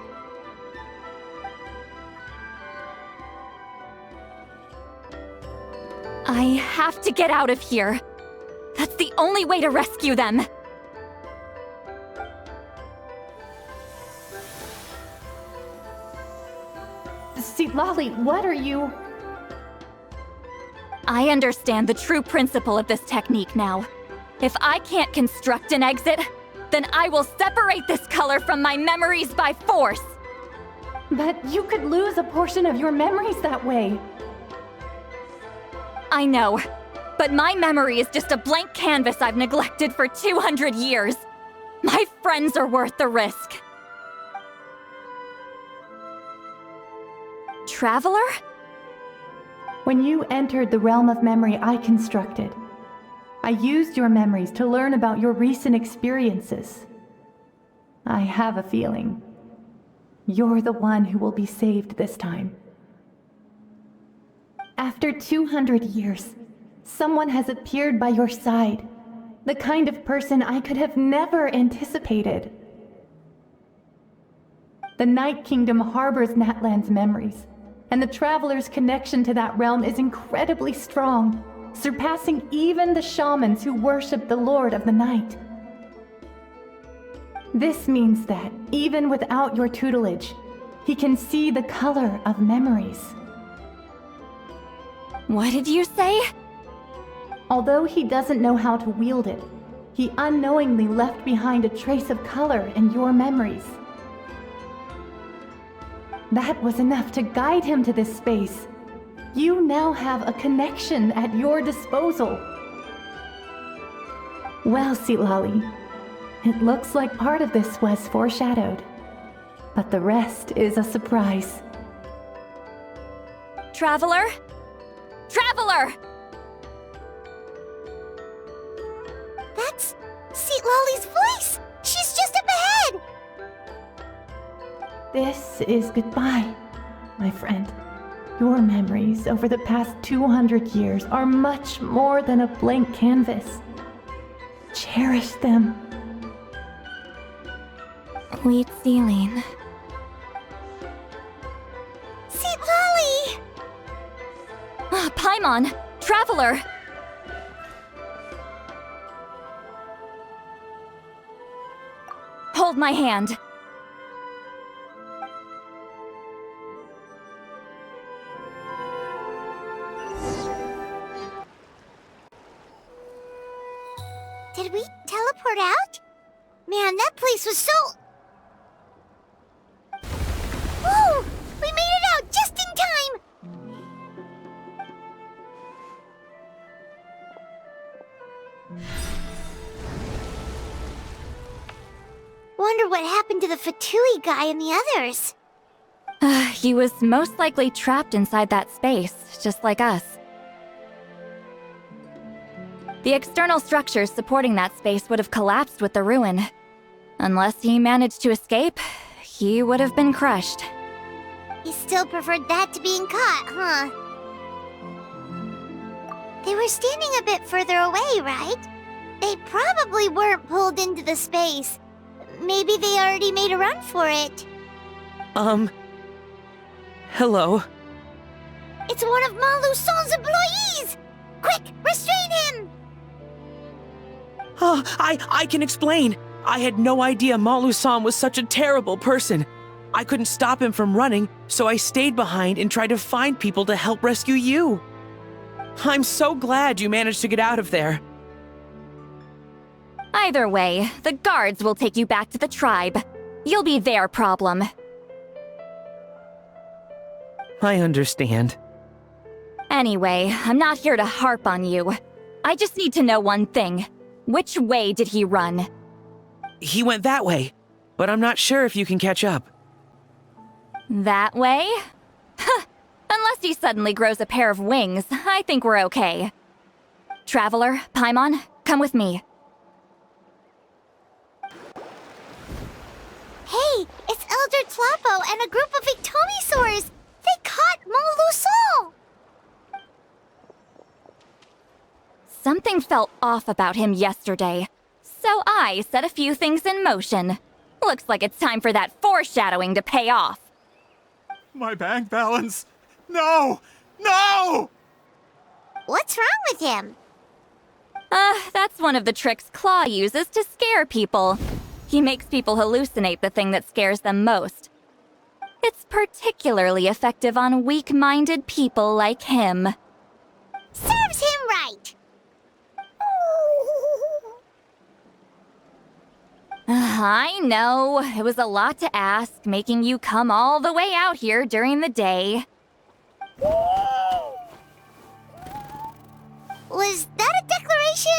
have to get out of here. That's the only way to rescue them. Citlali, what are you... I understand the true principle of this technique now. If I can't construct an exit, then I will separate this color from my memories by force. But you could lose a portion of your memories that way. I know, but my memory is just a blank canvas I've neglected for 200 years. My friends are worth the risk. Traveler? When you entered the realm of memory I constructed, I used your memories to learn about your recent experiences. I have a feeling you're the one who will be saved this time. After 200 years, someone has appeared by your side, the kind of person I could have never anticipated. The Night Kingdom harbors Natlan's memories, and the Traveler's connection to that realm is incredibly strong, surpassing even the shamans who worship the Lord of the Night. This means that, even without your tutelage, he can see the color of memories. What did you say? Although he doesn't know how to wield it, he unknowingly left behind a trace of color in your memories. That was enough to guide him to this space. You now have a connection at your disposal. Well, Citlali, it looks like part of this was foreshadowed, but the rest is a surprise. Traveler? Traveler! That's Citlali's voice! She's just up ahead! This is goodbye, my friend. Your memories over the past 200 years are much more than a blank canvas. Cherish them. Wheatsealing. Citlali! Paimon! Traveler! Hold my hand. Did we teleport out? Man, that place was so... Woo! We made it out just in time! what happened to the Fatui guy and the others. He was most likely trapped inside that space, just like us. The external structures supporting that space would have collapsed with the ruin. Unless he managed to escape, he would have been crushed. He still preferred that to being caught, huh? They were standing a bit further away, right? They probably weren't pulled into the space. Maybe they already made a run for it. Hello? It's one of Maluson's employees! Quick, restrain him! Oh, I can explain. I had no idea Malu-san was such a terrible person. I couldn't stop him from running, so I stayed behind and tried to find people to help rescue you. I'm so glad you managed to get out of there. Either way, the guards will take you back to the tribe. You'll be their problem. I understand. Anyway, I'm not here to harp on you. I just need to know one thing. Which way did he run? He went that way, but I'm not sure if you can catch up. That way? Unless he suddenly grows a pair of wings, I think we're okay. Traveler, Paimon, come with me. Hey, it's Elder Tlapo and a group of Victomisaurs! They caught Maluson! Something felt off about him yesterday, so I set a few things in motion. Looks like it's time for that foreshadowing to pay off. My bank balance! No! No! What's wrong with him? That's one of the tricks Claw uses to scare people. He makes people hallucinate the thing that scares them most. It's particularly effective on weak-minded people like him. Serves him right! I know, it was a lot to ask, making you come all the way out here during the day. Was that a declaration?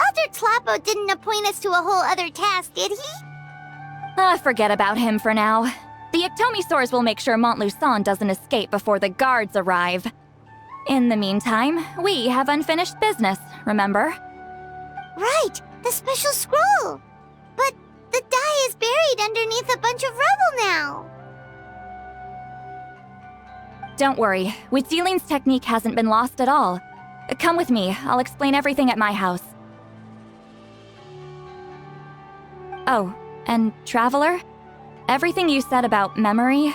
Elder Tlapo didn't appoint us to a whole other task, did he? Forget about him for now. The Ectomisaurs will make sure Montluçon doesn't escape before the guards arrive. In the meantime, we have unfinished business, remember? Right, the special scroll! But the die is buried underneath a bunch of rubble now. Don't worry, Witziling's technique hasn't been lost at all. Come with me, I'll explain everything at my house. Oh, and Traveler? Everything you said about memory,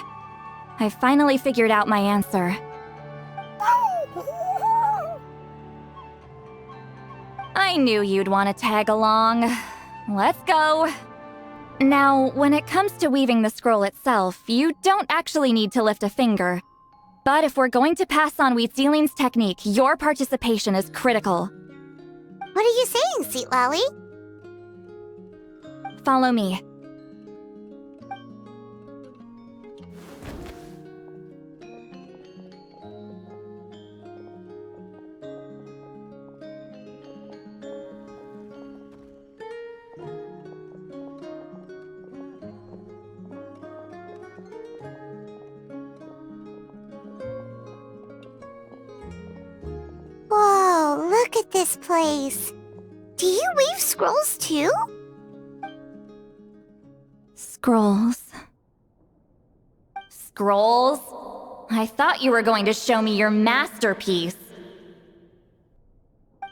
I finally figured out my answer. I knew you'd want to tag along. Let's go. Now, when it comes to weaving the scroll itself, you don't actually need to lift a finger. But if we're going to pass on Witziling's technique, your participation is critical. What are you saying, Sweet Lolly? Follow me. Whoa, look at this place. Do you weave scrolls too? Scrolls. Scrolls? I thought you were going to show me your masterpiece.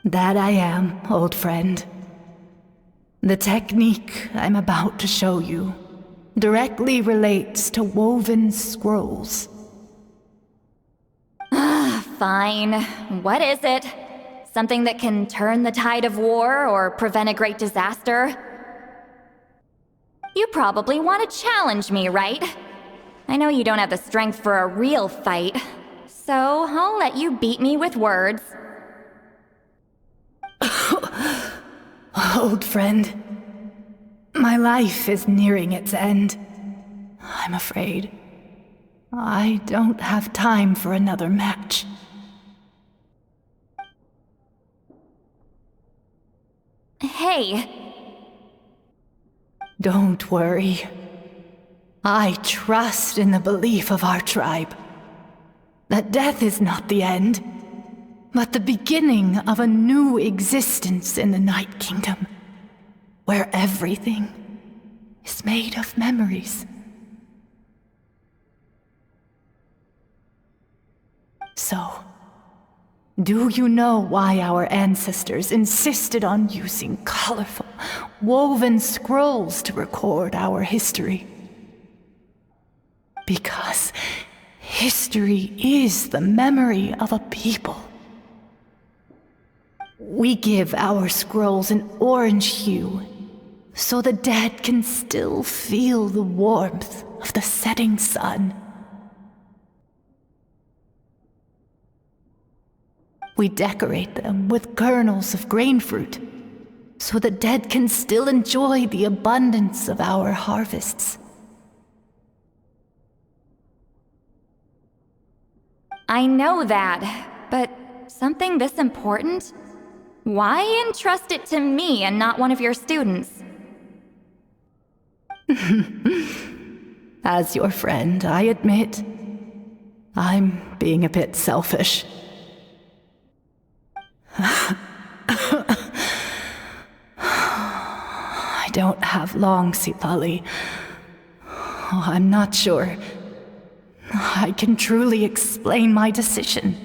That I am, old friend. The technique I'm about to show you directly relates to woven scrolls. Fine. What is it? Something that can turn the tide of war or prevent a great disaster? You probably want to challenge me, right? I know you don't have the strength for a real fight, so I'll let you beat me with words. Old friend, my life is nearing its end. I'm afraid I don't have time for another match. Hey. Don't worry. I trust in the belief of our tribe that death is not the end, but the beginning of a new existence in the Night Kingdom, where everything is made of memories. So, do you know why our ancestors insisted on using colorful, woven scrolls to record our history? Because history is the memory of a people. We give our scrolls an orange hue, so the dead can still feel the warmth of the setting sun. We decorate them with kernels of grain fruit, so the dead can still enjoy the abundance of our harvests. I know that, but something this important? Why entrust it to me and not one of your students? As your friend, I admit, I'm being a bit selfish. I don't have long, Sipali. Oh, I'm not sure I can truly explain my decision.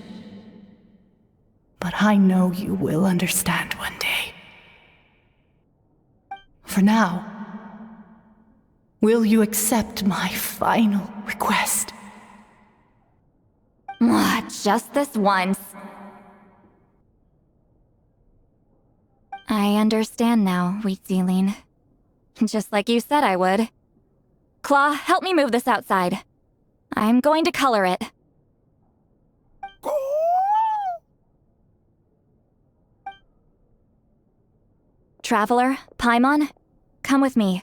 But I know you will understand one day. For now, will you accept my final request? Just this once. I understand now, Wheatsealing. Just like you said I would. Claw, help me move this outside. I'm going to color it. Traveler, Paimon, come with me.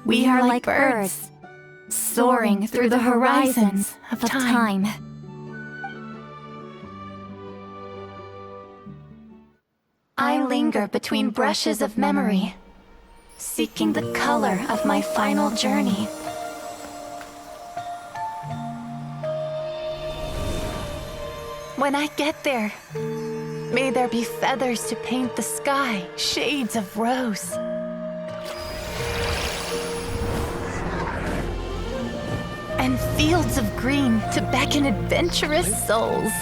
We are like birds, soaring through the horizons of time. I linger between brushes of memory, seeking the color of my final journey. When I get there, may there be feathers to paint the sky, shades of rose. And fields of green to beckon adventurous souls.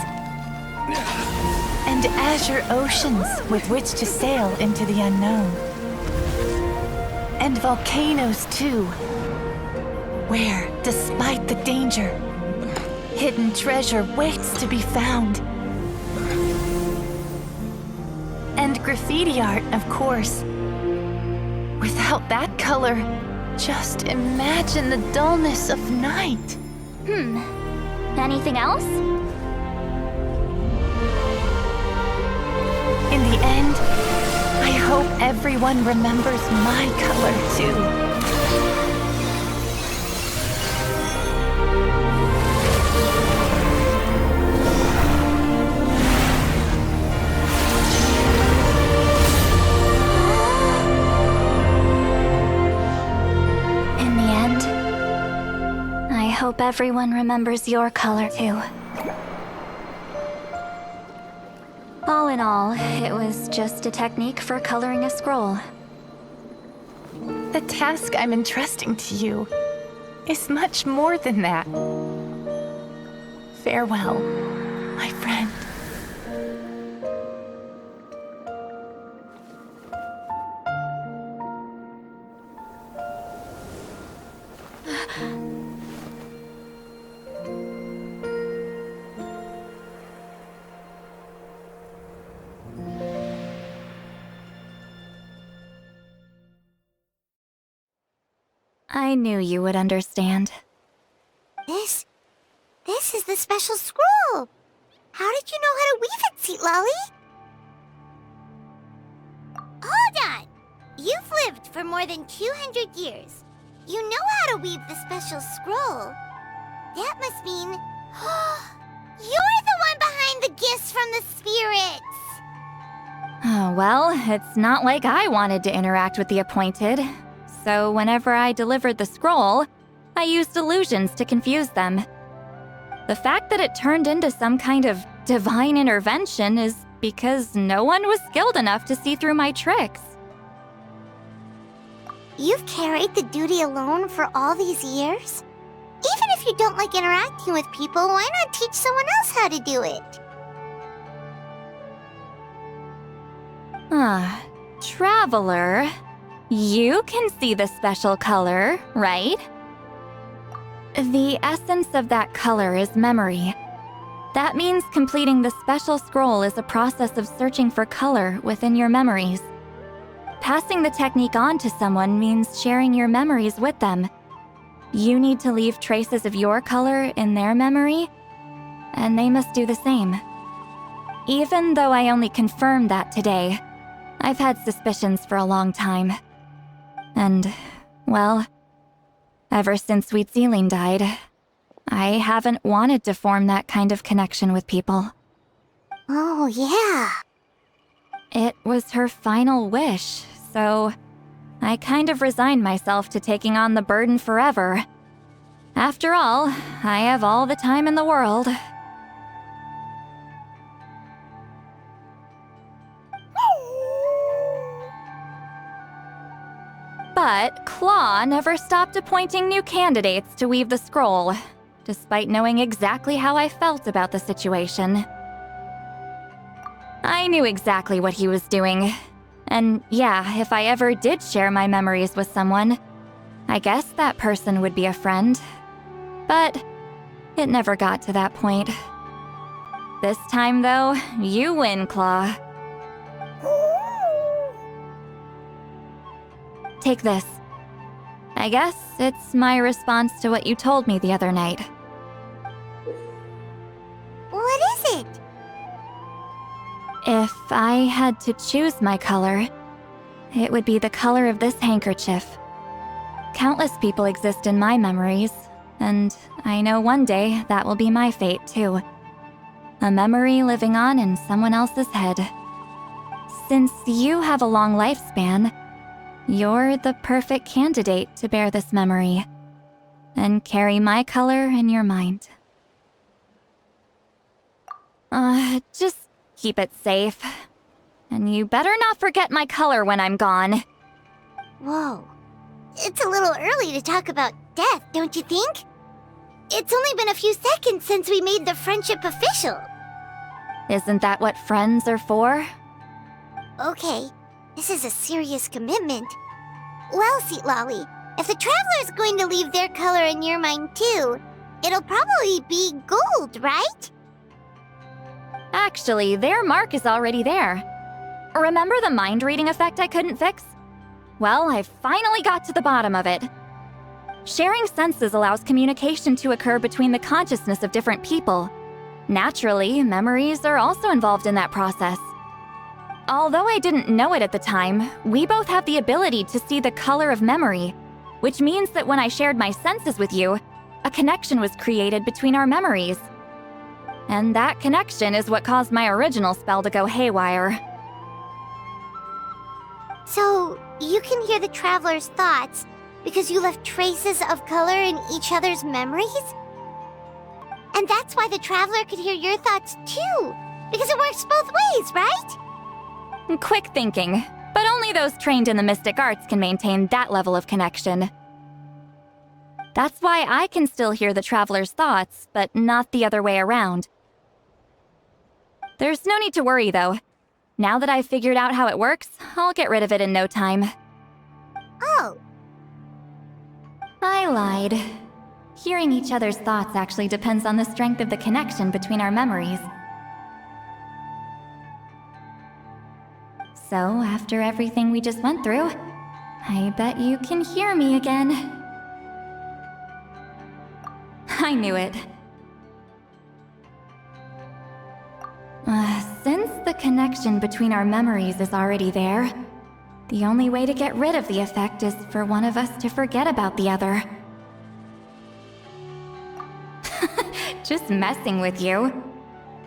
And azure oceans with which to sail into the unknown. And volcanoes too, where, despite the danger, hidden treasure waits to be found. And graffiti art, of course. Without that color, just imagine the dullness of night. Anything else? In the end, I hope everyone remembers my color too. I hope everyone remembers your color too. All in all, it was just a technique for coloring a scroll. The task I'm entrusting to you is much more than that. Farewell, my friend. I knew you would understand. This is the special scroll. How did you know how to weave it, Seat Lolly? Hold on! You've lived for more than 200 years. You know how to weave the special scroll. That must mean... you're the one behind the gifts from the spirits! Oh, well, it's not like I wanted to interact with the appointed. So whenever I delivered the scroll, I used illusions to confuse them. The fact that it turned into some kind of divine intervention is because no one was skilled enough to see through my tricks. You've carried the duty alone for all these years? Even if you don't like interacting with people, why not teach someone else how to do it? Traveler, you can see the special color, right? The essence of that color is memory. That means completing the special scroll is a process of searching for color within your memories. Passing the technique on to someone means sharing your memories with them. You need to leave traces of your color in their memory, and they must do the same. Even though I only confirmed that today, I've had suspicions for a long time. And, well, ever since Sweet Celine died, I haven't wanted to form that kind of connection with people. Oh, yeah. It was her final wish, so I kind of resigned myself to taking on the burden forever. After all, I have all the time in the world. But Claw never stopped appointing new candidates to weave the scroll, despite knowing exactly how I felt about the situation. I knew exactly what he was doing. And yeah, if I ever did share my memories with someone, I guess that person would be a friend. But it never got to that point. This time, though, you win, Claw. Take this. I guess it's my response to what you told me the other night. What is it? If I had to choose my color, it would be the color of this handkerchief. Countless people exist in my memories, and I know one day that will be my fate too. A memory living on in someone else's head. Since you have a long lifespan, you're the perfect candidate to bear this memory and carry my color in your mind. Just keep it safe. And you better not forget my color when I'm gone. Whoa. It's a little early to talk about death, don't you think? It's only been a few seconds since we made the friendship official. Isn't that what friends are for? Okay, this is a serious commitment. Well, Seat Lolly, if the Traveler's going to leave their color in your mind too, it'll probably be gold, right? Actually, their mark is already there. Remember the mind reading effect I couldn't fix? Well, I finally got to the bottom of it. Sharing senses allows communication to occur between the consciousness of different people. Naturally, memories are also involved in that process. Although I didn't know it at the time, we both have the ability to see the color of memory, which means that when I shared my senses with you, a connection was created between our memories. And that connection is what caused my original spell to go haywire. So, you can hear the Traveler's thoughts because you left traces of color in each other's memories? And that's why the Traveler could hear your thoughts too, because it works both ways, right? Quick thinking, but only those trained in the mystic arts can maintain that level of connection. That's why I can still hear the Traveler's thoughts, but not the other way around. There's no need to worry, though. Now that I've figured out how it works, I'll get rid of it in no time. Oh. I lied. Hearing each other's thoughts actually depends on the strength of the connection between our memories. So, after everything we just went through, I bet you can hear me again. I knew it. Since the connection between our memories is already there, the only way to get rid of the effect is for one of us to forget about the other. Just messing with you.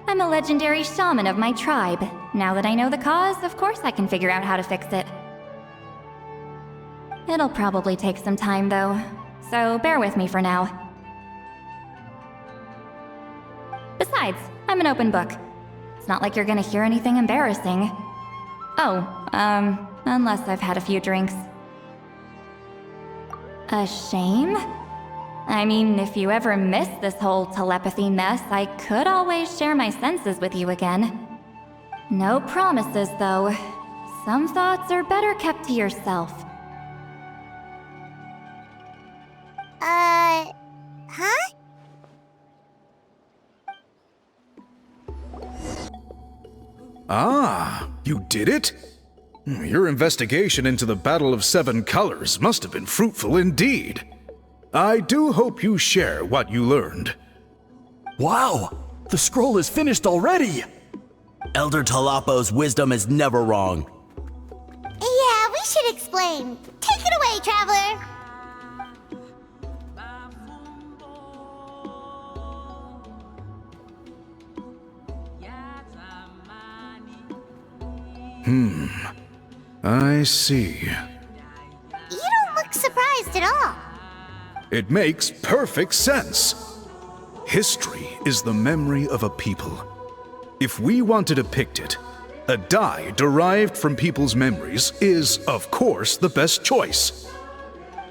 I'm a legendary shaman of my tribe. Now that I know the cause, of course I can figure out how to fix it. It'll probably take some time though, so bear with me for now. Besides, I'm an open book. It's not like you're gonna hear anything embarrassing. Oh, unless I've had a few drinks. A shame? I mean, if you ever miss this whole telepathy mess, I could always share my senses with you again. No promises, though. Some thoughts are better kept to yourself. Huh? Ah, you did it? Your investigation into the Battle of Seven Colors must have been fruitful indeed. I do hope you share what you learned. Wow! The scroll is finished already! Elder Talapo's wisdom is never wrong. Yeah, we should explain. Take it away, Traveler! I see. You don't look surprised at all. It makes perfect sense. History is the memory of a people. If we want to depict it, a die derived from people's memories is, of course, the best choice.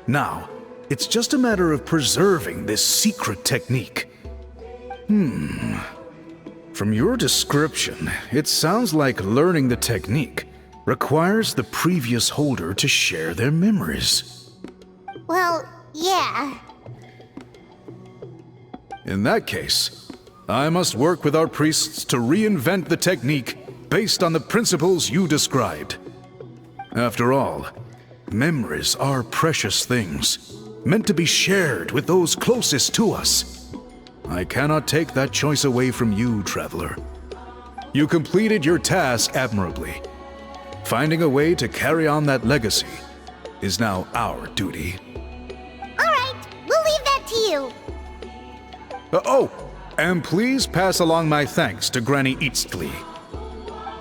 Now, it's just a matter of preserving this secret technique. From your description, it sounds like learning the technique requires the previous holder to share their memories. Well, yeah. In that case, I must work with our priests to reinvent the technique based on the principles you described. After all, memories are precious things, meant to be shared with those closest to us. I cannot take that choice away from you, Traveler. You completed your task admirably. Finding a way to carry on that legacy is now our duty. All right, we'll leave that to you. And please pass along my thanks to Granny Eastly.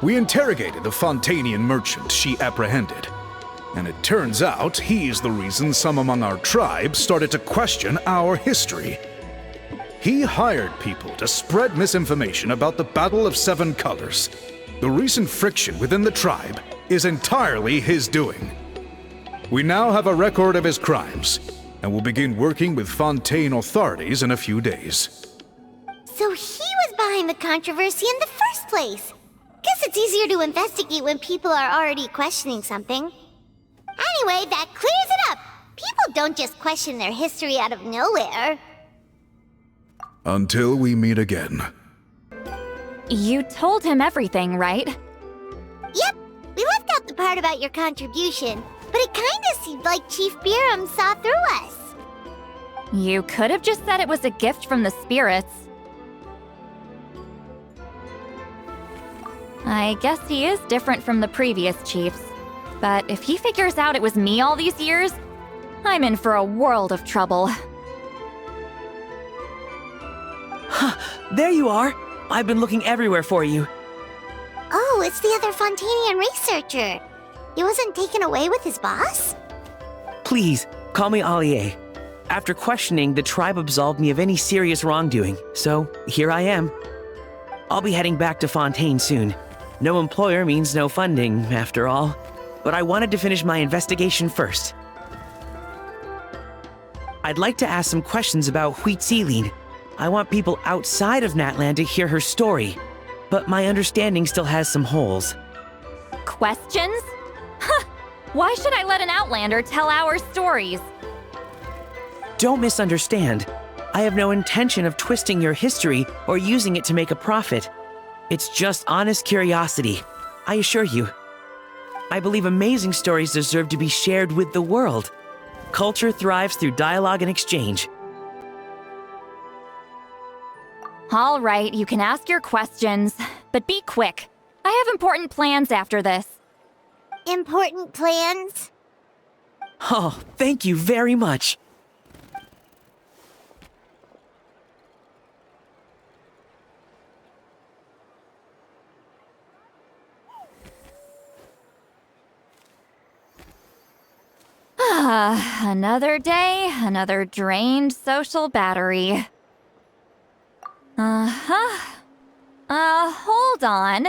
We interrogated the Fontanian merchant she apprehended, and it turns out he's the reason some among our tribe started to question our history. He hired people to spread misinformation about the Battle of Seven Colors. The recent friction within the tribe is entirely his doing. We now have a record of his crimes, and will begin working with Fontaine authorities in a few days. So he was behind the controversy in the first place. Guess it's easier to investigate when people are already questioning something. Anyway, that clears it up. People don't just question their history out of nowhere. Until we meet again. You told him everything, right? Yep, we left out the part about your contribution, but it kinda seemed like Chief Biram saw through us. You could have just said it was a gift from the spirits. I guess he is different from the previous chiefs. But if he figures out it was me all these years, I'm in for a world of trouble. There you are! I've been looking everywhere for you. Oh, it's the other Fontanian researcher. He wasn't taken away with his boss? Please, call me Allier. After questioning, the tribe absolved me of any serious wrongdoing, so here I am. I'll be heading back to Fontaine soon. No employer means no funding, after all. But I wanted to finish my investigation first. I'd like to ask some questions about Huitziline. I want people outside of Natlan to hear her story, but my understanding still has some holes. Questions? Huh! Why should I let an Outlander tell our stories? Don't misunderstand. I have no intention of twisting your history or using it to make a profit. It's just honest curiosity, I assure you. I believe amazing stories deserve to be shared with the world. Culture thrives through dialogue and exchange. All right, you can ask your questions, but be quick. I have important plans after this. Important plans? Oh, thank you very much. Another day, another drained social battery. Hold on.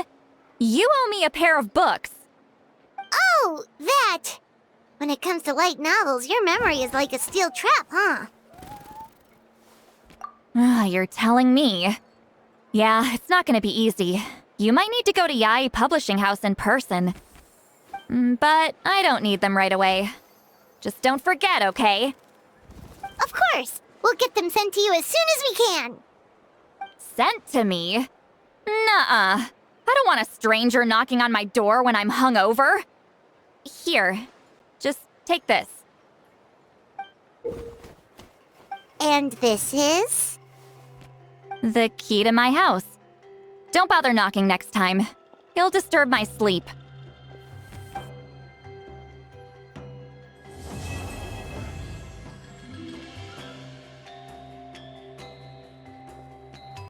You owe me a pair of books. Oh, that! When it comes to light novels, your memory is like a steel trap, huh? You're telling me. Yeah, it's not gonna be easy. You might need to go to Yae Publishing House in person. But I don't need them right away. Just don't forget, okay? Of course! We'll get them sent to you as soon as we can! Sent to me? Nuh-uh. I don't want a stranger knocking on my door when I'm hungover. Here, just take this. And this is? The key to my house. Don't bother knocking next time. You'll disturb my sleep.